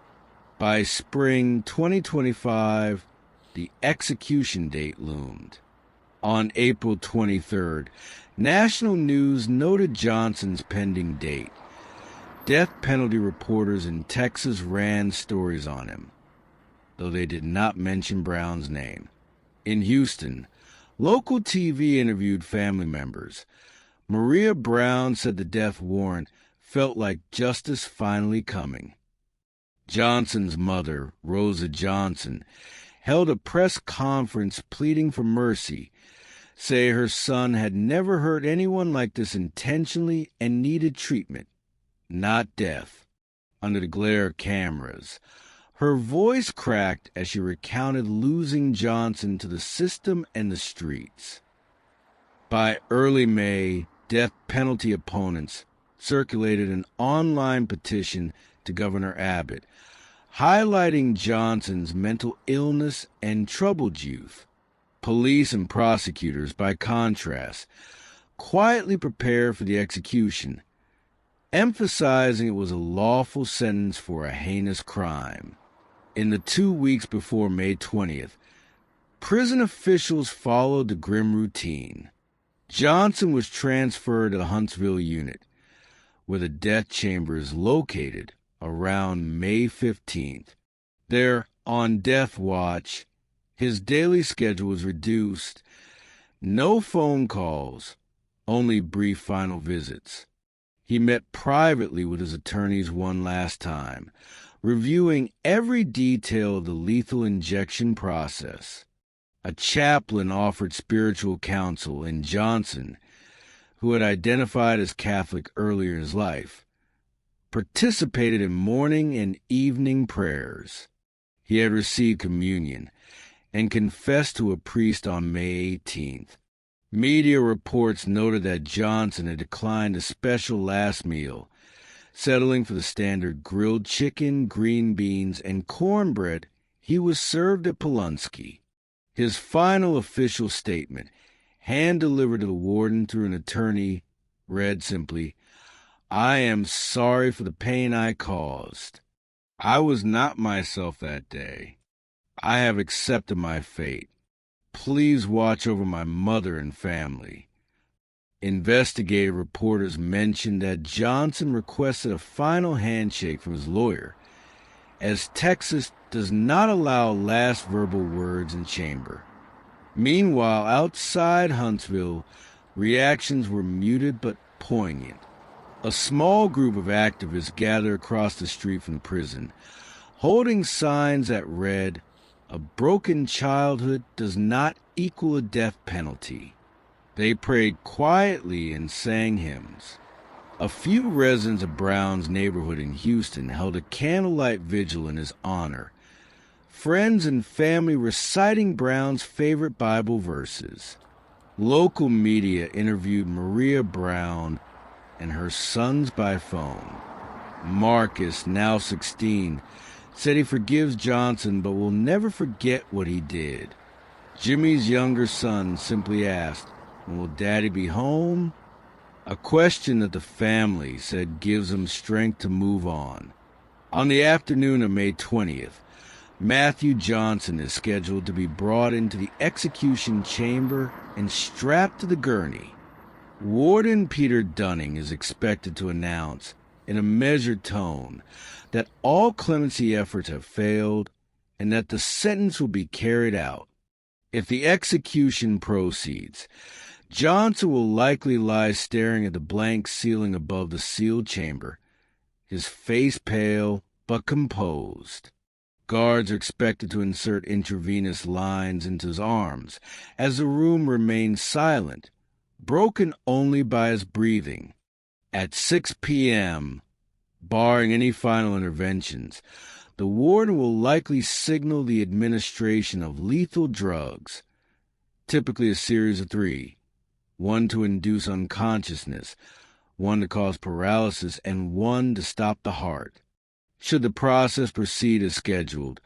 By spring 2025, the execution date loomed. On April 23rd, national news noted Johnson's pending date. Death penalty reporters in Texas ran stories on him, though they did not mention Brown's name. In Houston, local TV interviewed family members. Maria Brown said the death warrant felt like justice finally coming. Johnson's mother, Rosa Johnson, held a press conference pleading for mercy, saying her son had never hurt anyone like this intentionally and needed treatment, not death. Under the glare of cameras, her voice cracked as she recounted losing Johnson to the system and the streets. By early May, death penalty opponents circulated an online petition to Governor Abbott, highlighting Johnson's mental illness and troubled youth. Police and prosecutors, by contrast, quietly prepared for the execution, emphasizing it was a lawful sentence for a heinous crime. In the 2 weeks before May 20th, prison officials followed the grim routine. Johnson was transferred to the Huntsville unit, where the death chamber is located, around May 15th. There, on death watch, his daily schedule was reduced. No phone calls, only brief final visits. He met privately with his attorneys one last time, reviewing every detail of the lethal injection process. A chaplain offered spiritual counsel, and Johnson, who had identified as Catholic earlier in his life, participated in morning and evening prayers. He had received communion and confessed to a priest on May 18th. Media reports noted that Johnson had declined a special last meal, settling for the standard grilled chicken, green beans, and cornbread he was served at Polunsky. His final official statement, hand-delivered to the warden through an attorney, read simply, "I am sorry for the pain I caused. I was not myself that day. I have accepted my fate. Please watch over my mother and family." Investigative reporters mentioned that Johnson requested a final handshake from his lawyer, as Texas does not allow last verbal words in chamber. Meanwhile, outside Huntsville, reactions were muted but poignant. A small group of activists gathered across the street from the prison, holding signs that read, "A broken childhood does not equal a death penalty." They prayed quietly and sang hymns. A few residents of Brown's neighborhood in Houston held a candlelight vigil in his honor, friends and family reciting Brown's favorite Bible verses. Local media interviewed Maria Brown and her sons by phone. Marcus, now 16, said he forgives Johnson but will never forget what he did. Jimmy's younger son simply asked, "When will Daddy be home?" A question that the family said gives them strength to move on. On the afternoon of May 20th, Matthew Johnson is scheduled to be brought into the execution chamber and strapped to the gurney. Warden Peter Dunning is expected to announce, in a measured tone, that all clemency efforts have failed and that the sentence will be carried out. If the execution proceeds, Johnson will likely lie staring at the blank ceiling above the sealed chamber, his face pale but composed. Guards are expected to insert intravenous lines into his arms as the room remains silent, broken only by his breathing. At 6 p.m., barring any final interventions, the warden will likely signal the administration of lethal drugs, typically a series of 3, one to induce unconsciousness, one to cause paralysis, and one to stop the heart. Should the process proceed as scheduled,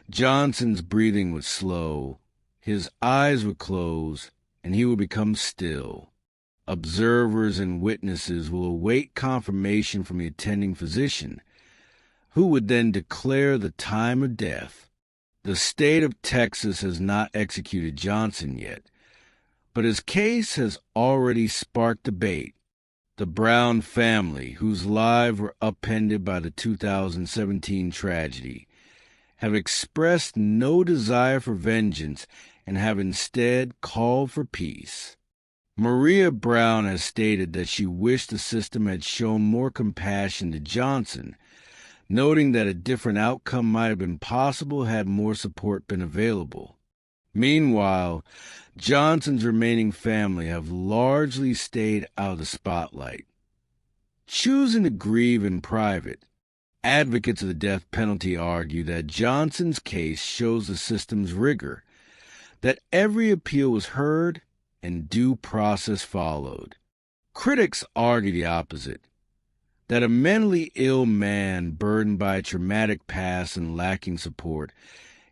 Johnson's breathing would slow, his eyes would close, and he would become still. Observers and witnesses will await confirmation from the attending physician, who would then declare the time of death. The state of Texas has not executed Johnson yet, but his case has already sparked debate. The Brown family, whose lives were upended by the 2017 tragedy, have expressed no desire for vengeance and have instead called for peace. Maria Brown has stated that she wished the system had shown more compassion to Johnson, noting that a different outcome might have been possible had more support been available. Meanwhile, Johnson's remaining family have largely stayed out of the spotlight. Choosing to grieve in private, advocates of the death penalty argue that Johnson's case shows the system's rigor, that every appeal was heard and due process followed. Critics argue the opposite, that a mentally ill man burdened by a traumatic past and lacking support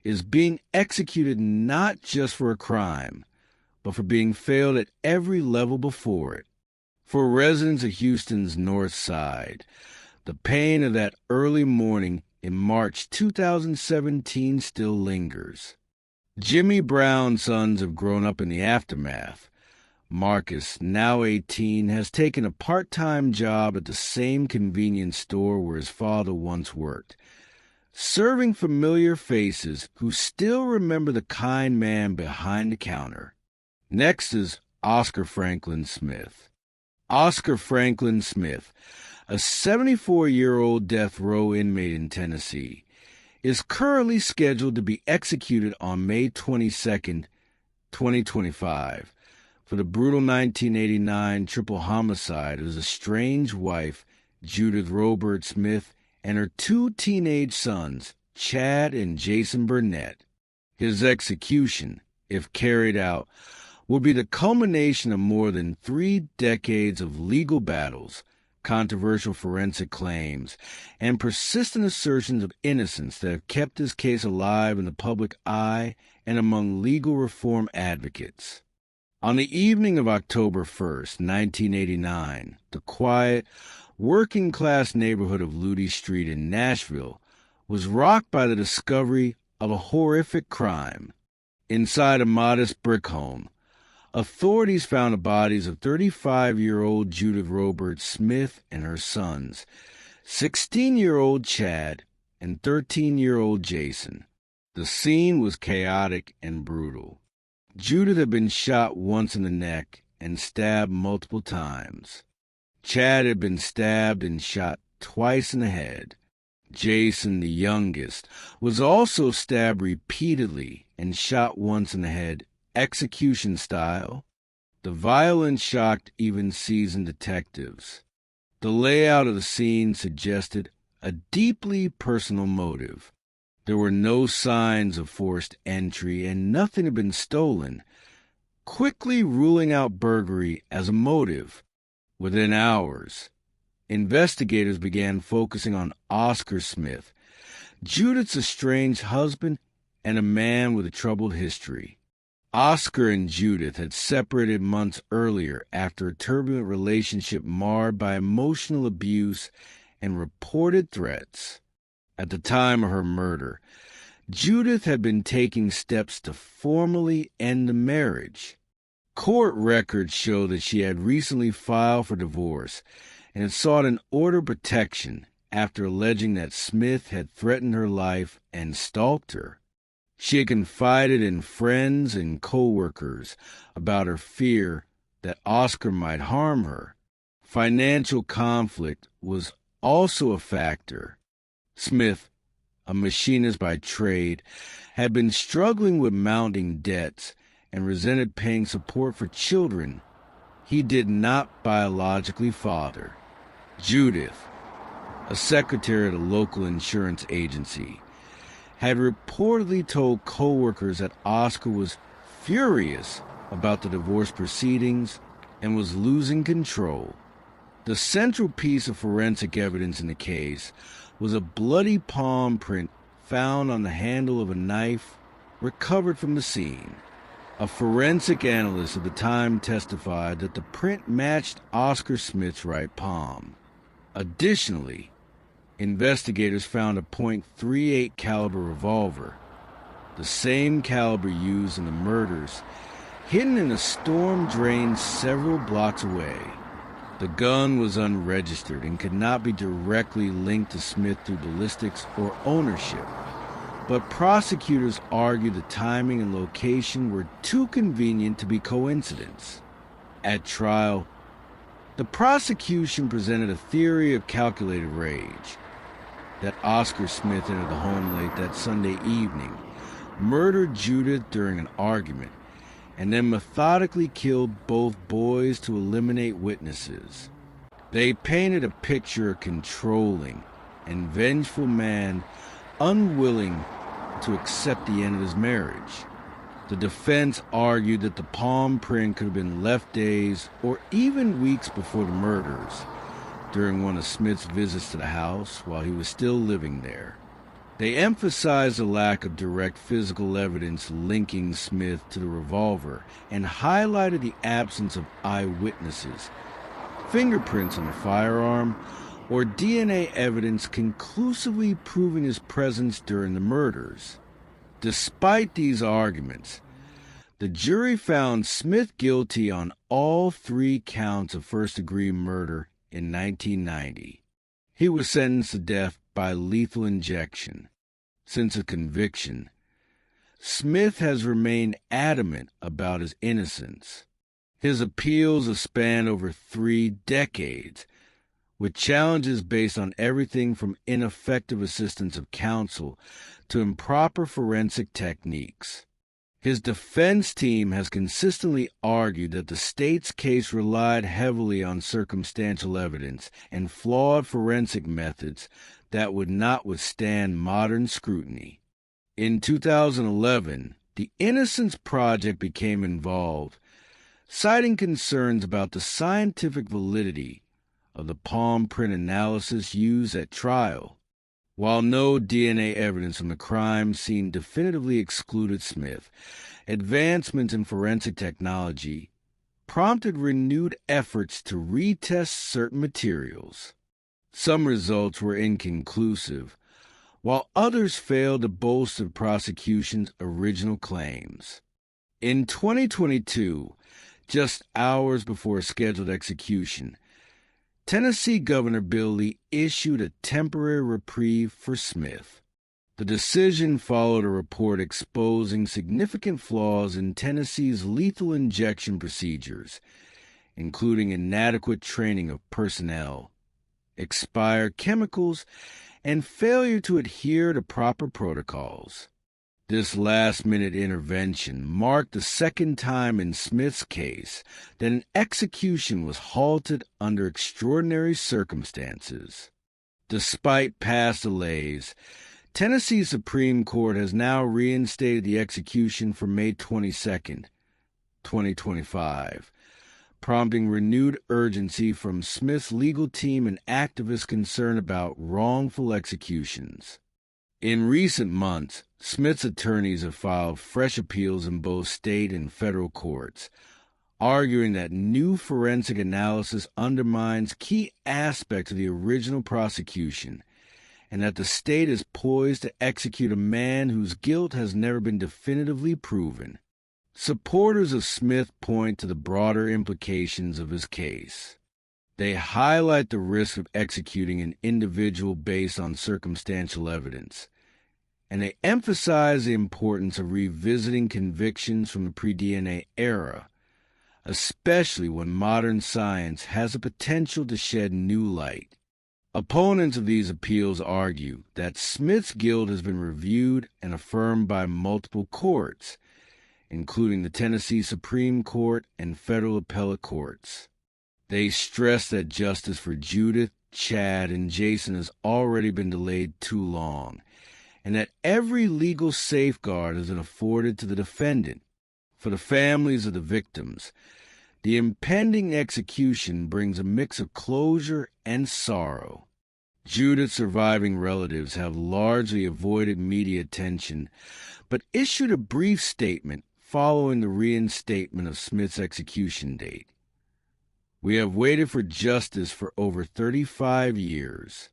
is being executed not just for a crime, but for being failed at every level before it. For residents of Houston's North Side, the pain of that early morning in March 2017 still lingers. Jimmy Brown's sons have grown up in the aftermath. Marcus, now 18, has taken a part-time job at the same convenience store where his father once worked, serving familiar faces who still remember the kind man behind the counter. Next is Oscar Franklin Smith. Oscar Franklin Smith, a 74-year-old death row inmate in Tennessee, is currently scheduled to be executed on May 22, 2025, for the brutal 1989 triple homicide of his estranged wife, Judith Robert Smith, and her two teenage sons, Chad and Jason Burnett. His execution, if carried out, will be the culmination of more than 3 decades of legal battles, controversial forensic claims, and persistent assertions of innocence that have kept this case alive in the public eye and among legal reform advocates. On the evening of October 1st, 1989, the quiet, working-class neighborhood of Lutie Street in Nashville was rocked by the discovery of a horrific crime. Inside a modest brick home, authorities found the bodies of 35-year-old Judith Robert Smith and her sons, 16-year-old Chad, and 13-year-old Jason. The scene was chaotic and brutal. Judith had been shot once in the neck and stabbed multiple times. Chad had been stabbed and shot twice in the head. Jason, the youngest, was also stabbed repeatedly and shot once in the head, execution style. The violence shocked even seasoned detectives. The layout of the scene suggested a deeply personal motive. There were no signs of forced entry and nothing had been stolen, quickly ruling out burglary as a motive. Within hours, investigators began focusing on Oscar Smith, Judith's estranged husband and a man with a troubled history. Oscar and Judith had separated months earlier after a turbulent relationship marred by emotional abuse and reported threats. At the time of her murder, Judith had been taking steps to formally end the marriage. Court records show that she had recently filed for divorce and had sought an order of protection after alleging that Smith had threatened her life and stalked her. She had confided in friends and co-workers about her fear that Oscar might harm her. Financial conflict was also a factor. Smith, a machinist by trade, had been struggling with mounting debts and resented paying support for children he did not biologically father. Judith, a secretary at a local insurance agency, had reportedly told co-workers that Oscar was furious about the divorce proceedings and was losing control. The central piece of forensic evidence in the case was a bloody palm print found on the handle of a knife recovered from the scene. A forensic analyst at the time testified that the print matched Oscar Smith's right palm. Additionally, investigators found a .38 caliber revolver, the same caliber used in the murders, hidden in a storm drain several blocks away. The gun was unregistered and could not be directly linked to Smith through ballistics or ownership, but prosecutors argued the timing and location were too convenient to be coincidence. At trial, the prosecution presented a theory of calculated rage, that Oscar Smith entered the home late that Sunday evening, murdered Judith during an argument, and then methodically killed both boys to eliminate witnesses. They painted a picture of a controlling and vengeful man unwilling to accept the end of his marriage. The defense argued that the palm print could have been left days or even weeks before the murders, during one of Smith's visits to the house while he was still living there. They emphasized the lack of direct physical evidence linking Smith to the revolver and highlighted the absence of eyewitnesses, fingerprints on the firearm, or DNA evidence conclusively proving his presence during the murders. Despite these arguments, the jury found Smith guilty on all 3 counts of first-degree murder in 1990. He was sentenced to death by lethal injection. Since a conviction, Smith has remained adamant about his innocence. His appeals have spanned over 3 decades, with challenges based on everything from ineffective assistance of counsel to improper forensic techniques. His defense team has consistently argued that the state's case relied heavily on circumstantial evidence and flawed forensic methods that would not withstand modern scrutiny. In 2011, the Innocence Project became involved, citing concerns about the scientific validity of the palm print analysis used at trial. While no DNA evidence from the crime scene definitively excluded Smith, advancements in forensic technology prompted renewed efforts to retest certain materials. Some results were inconclusive, while others failed to bolster the prosecution's original claims. In 2022, just hours before scheduled execution, Tennessee Governor Bill Lee issued a temporary reprieve for Smith. The decision followed a report exposing significant flaws in Tennessee's lethal injection procedures, including inadequate training of personnel, expired chemicals, and failure to adhere to proper protocols. This last-minute intervention marked the second time in Smith's case that an execution was halted under extraordinary circumstances. Despite past delays, Tennessee Supreme Court has now reinstated the execution for May 22, 2025, prompting renewed urgency from Smith's legal team and activists concerned about wrongful executions. In recent months, Smith's attorneys have filed fresh appeals in both state and federal courts, arguing that new forensic analysis undermines key aspects of the original prosecution, and that the state is poised to execute a man whose guilt has never been definitively proven. Supporters of Smith point to the broader implications of his case. They highlight the risk of executing an individual based on circumstantial evidence, and they emphasize the importance of revisiting convictions from the pre-DNA era, especially when modern science has the potential to shed new light. Opponents of these appeals argue that Smith's guilt has been reviewed and affirmed by multiple courts, including the Tennessee Supreme Court and federal appellate courts. They stress that justice for Judith, Chad, and Jason has already been delayed too long, and that every legal safeguard has been afforded to the defendant. For the families of the victims, the impending execution brings a mix of closure and sorrow. Judith's surviving relatives have largely avoided media attention, but issued a brief statement following the reinstatement of Smith's execution date. We have waited for justice for over 35 years.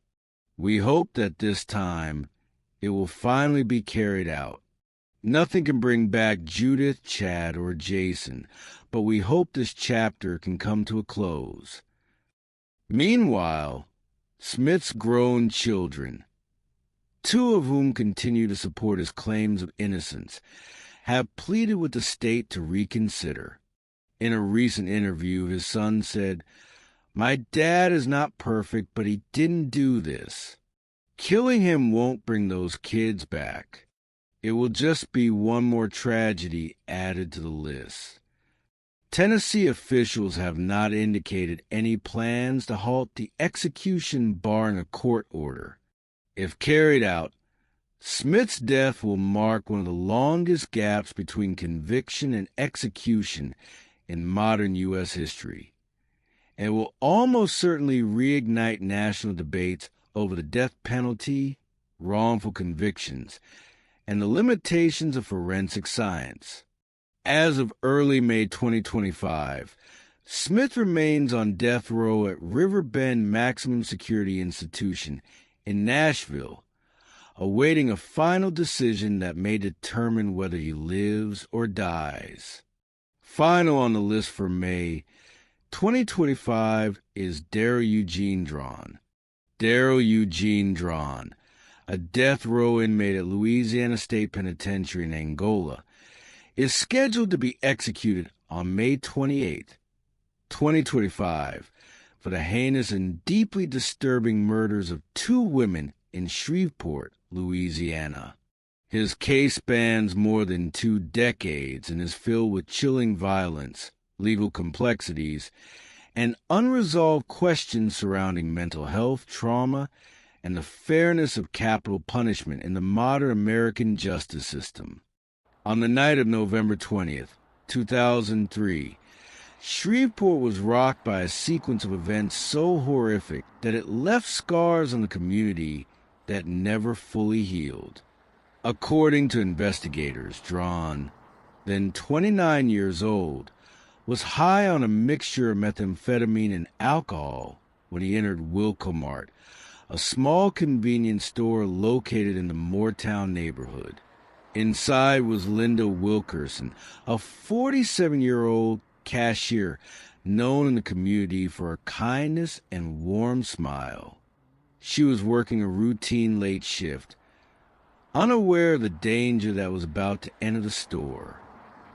We hope that this time it will finally be carried out. Nothing can bring back Judith, Chad, or Jason, but we hope this chapter can come to a close. Meanwhile, Smith's grown children, 2 of whom continue to support his claims of innocence, have pleaded with the state to reconsider. In a recent interview, his son said, "My dad is not perfect, but he didn't do this. Killing him won't bring those kids back. It will just be one more tragedy added to the list." Tennessee officials have not indicated any plans to halt the execution barring a court order. If carried out, Smith's death will mark one of the longest gaps between conviction and execution in modern U.S. history, and will almost certainly reignite national debates over the death penalty, wrongful convictions, and the limitations of forensic science. As of early May 2025, Smith remains on death row at Riverbend Maximum Security Institution in Nashville, awaiting a final decision that may determine whether he lives or dies. Final on the list for May 2025 is Daryl Eugene Drawn. Daryl Eugene Drawn, a death row inmate at Louisiana State Penitentiary in Angola, is scheduled to be executed on May 28, 2025, for the heinous and deeply disturbing murders of 2 women in Shreveport, Louisiana. His case spans more than 2 decades and is filled with chilling violence, legal complexities, and unresolved questions surrounding mental health, trauma, and the fairness of capital punishment in the modern American justice system. On the night of November 20th, 2003, Shreveport was rocked by a sequence of events so horrific that it left scars on the community that never fully healed. According to investigators, Drawn, then 29 years old, was high on a mixture of methamphetamine and alcohol when he entered Wilcomart, a small convenience store located in the Moortown neighborhood. Inside was Linda Wilkerson, a 47-year-old cashier known in the community for her kindness and warm smile. She was working a routine late shift, unaware of the danger that was about to enter the store.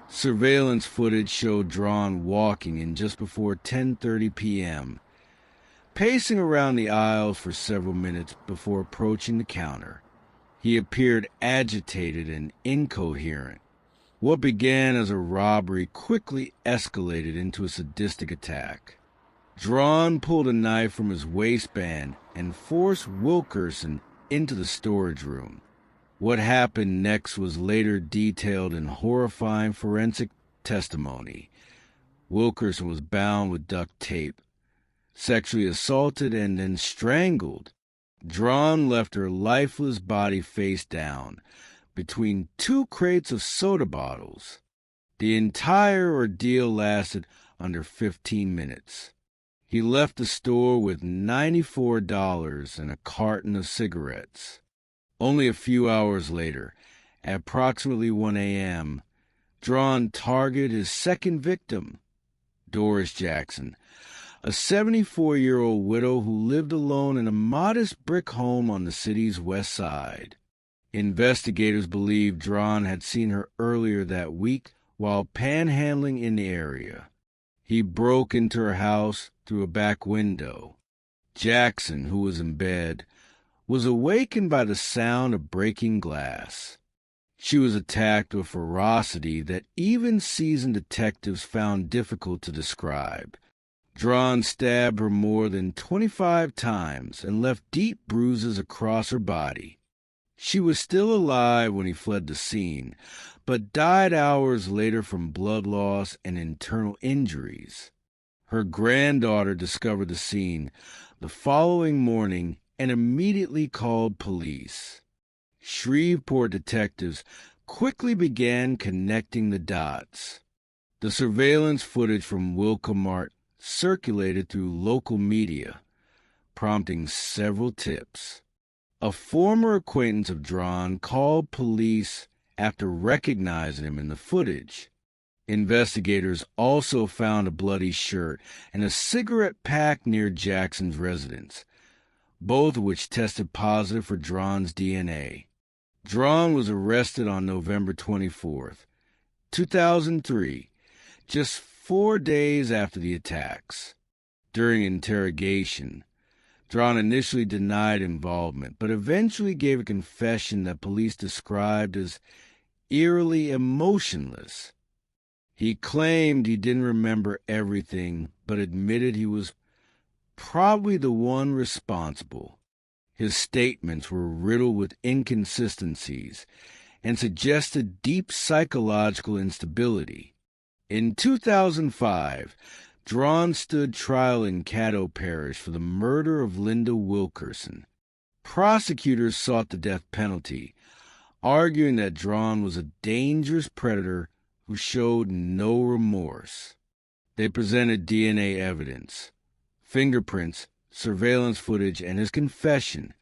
Surveillance footage showed Drawn walking in just before 10:30 p.m., pacing around the aisles for several minutes before approaching the counter. He appeared agitated and incoherent. What began as a robbery quickly escalated into a sadistic attack. Drawn pulled a knife from his waistband and forced Wilkerson into the storage room. What happened next was later detailed in horrifying forensic testimony. Wilkerson was bound with duct tape, sexually assaulted, and then strangled. Drawn left her lifeless body face down between 2 crates of soda bottles. The entire ordeal lasted under 15 minutes. He left the store with $94 and a carton of cigarettes. Only a few hours later, at approximately 1 a.m., Drawn targeted his second victim, Doris Jackson, a 74-year-old widow who lived alone in a modest brick home on the city's west side. Investigators believe Drawn had seen her earlier that week while panhandling in the area. He broke into her house through a back window. Jackson, who was in bed, was awakened by the sound of breaking glass. She was attacked with ferocity that even seasoned detectives found difficult to describe. Drawn stabbed her more than 25 times and left deep bruises across her body. She was still alive when he fled the scene, but died hours later from blood loss and internal injuries. Her granddaughter discovered the scene the following morning and immediately called police. Shreveport detectives quickly began connecting the dots. The surveillance footage from Wilcomart circulated through local media, prompting several tips. A former acquaintance of Drawn called police after recognizing him in the footage. Investigators also found a bloody shirt and a cigarette pack near Jackson's residence, both of which tested positive for Drawn's DNA. Drawn was arrested on November 24th, 2003, just 4 days after the attacks. During interrogation, Drawn initially denied involvement, but eventually gave a confession that police described as eerily emotionless. He claimed he didn't remember everything, but admitted he was probably the one responsible. His statements were riddled with inconsistencies and suggested deep psychological instability. In 2005, Drawn stood trial in Caddo Parish for the murder of Linda Wilkerson. Prosecutors sought the death penalty, arguing that Drawn was a dangerous predator who showed no remorse. They presented DNA evidence, fingerprints, surveillance footage, and his confession.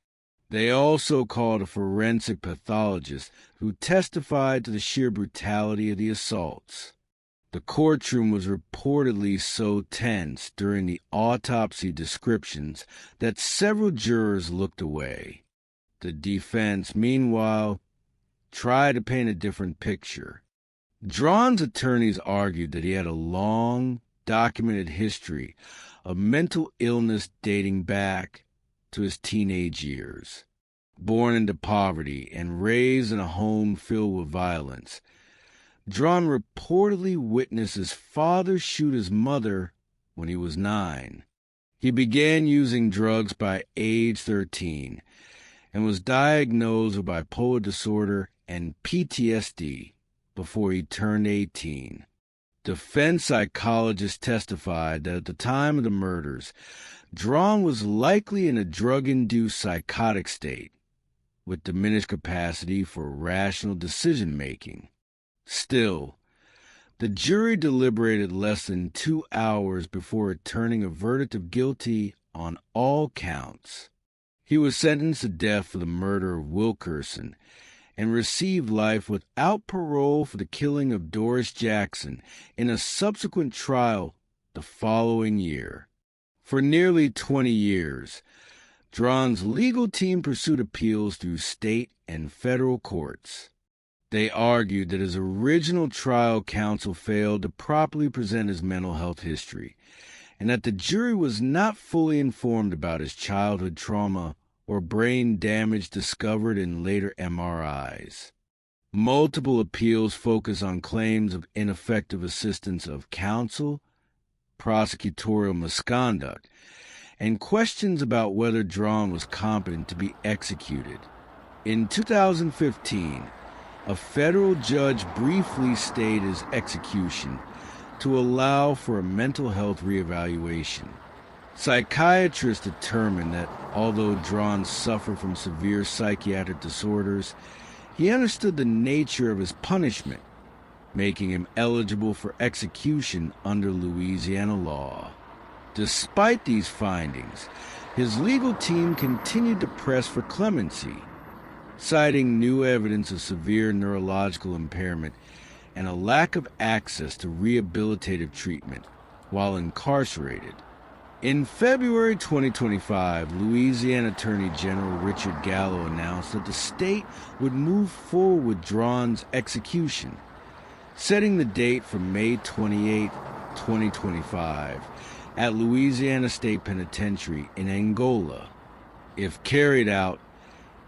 They also called a forensic pathologist who testified to the sheer brutality of the assaults. The courtroom was reportedly so tense during the autopsy descriptions that several jurors looked away. The defense, meanwhile, tried to paint a different picture. Drawn's attorneys argued that he had a long, documented history of mental illness dating back to his teenage years. Born into poverty and raised in a home filled with violence, Drawn reportedly witnessed his father shoot his mother when he was 9. He began using drugs by age 13 and was diagnosed with bipolar disorder and PTSD before he turned 18. Defense psychologists testified that at the time of the murders, Drawn was likely in a drug-induced psychotic state with diminished capacity for rational decision-making. Still, the jury deliberated less than 2 hours before returning a verdict of guilty on all counts. He was sentenced to death for the murder of Wilkerson and received life without parole for the killing of Doris Jackson in a subsequent trial the following year. For nearly 20 years, Drawn's legal team pursued appeals through state and federal courts. They argued that his original trial counsel failed to properly present his mental health history, and that the jury was not fully informed about his childhood trauma or brain damage discovered in later MRIs. Multiple appeals focus on claims of ineffective assistance of counsel, prosecutorial misconduct, and questions about whether Drawn was competent to be executed. In 2015, a federal judge briefly stayed his execution to allow for a mental health reevaluation. Psychiatrists determined that although Drawn suffered from severe psychiatric disorders, he understood the nature of his punishment, making him eligible for execution under Louisiana law. Despite these findings, his legal team continued to press for clemency, citing new evidence of severe neurological impairment and a lack of access to rehabilitative treatment while incarcerated. In February 2025, Louisiana Attorney General Richard Gallo announced that the state would move forward with Drawn's execution, setting the date for May 28, 2025, at Louisiana State Penitentiary in Angola. If carried out,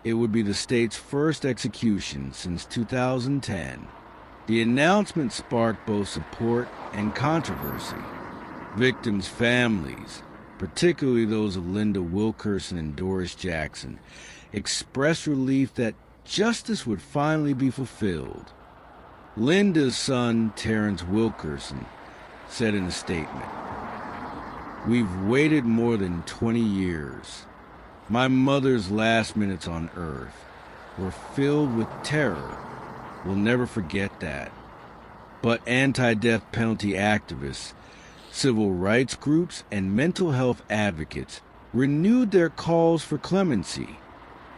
it would be the state's first execution since 2010. The announcement sparked both support and controversy. Victims' families, particularly those of Linda Wilkerson and Doris Jackson, expressed relief that justice would finally be fulfilled. Linda's son, Terrence Wilkerson, said in a statement, "We've waited more than 20 years. My mother's last minutes on earth were filled with terror. We'll never forget that." But anti-death penalty activists, civil rights groups, and mental health advocates renewed their calls for clemency.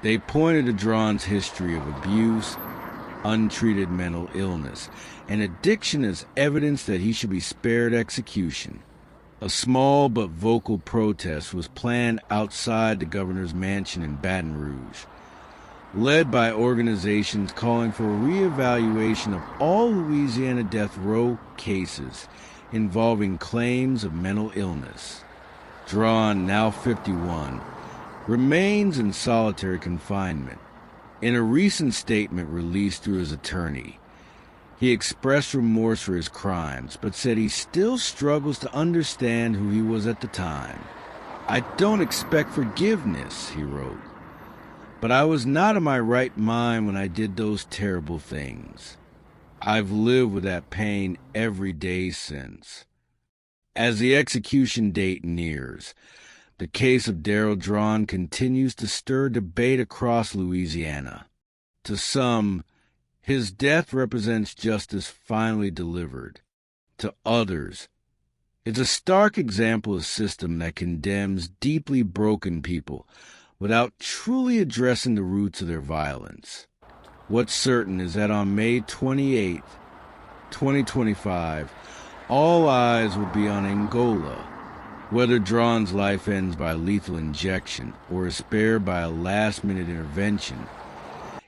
They pointed to Drawn's history of abuse, untreated mental illness, and addiction as evidence that he should be spared execution. A small but vocal protest was planned outside the governor's mansion in Baton Rouge, led by organizations calling for a reevaluation of all Louisiana death row cases involving claims of mental illness. Drawn, now 51, remains in solitary confinement. In a recent statement released through his attorney, he expressed remorse for his crimes, but said he still struggles to understand who he was at the time. "I don't expect forgiveness," he wrote, "but I was not in my right mind when I did those terrible things. I've lived with that pain every day since." As the execution date nears, The case of Darrell Drawn continues to stir debate across Louisiana. To some, his death represents justice finally delivered. To others, it's a stark example of a system that condemns deeply broken people without truly addressing the roots of their violence. What's certain is that on May 28, 2025, all eyes will be on Angola. Whether Drawn's life ends by lethal injection or is spared by a last-minute intervention,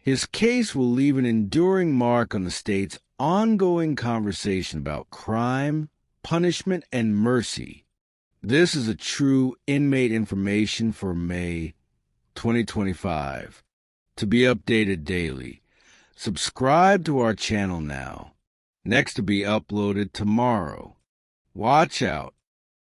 his case will leave an enduring mark on the state's ongoing conversation about crime, punishment, and mercy. This is a true inmate information for May 2025. To be updated daily, subscribe to our channel now. Next to be uploaded tomorrow. Watch out.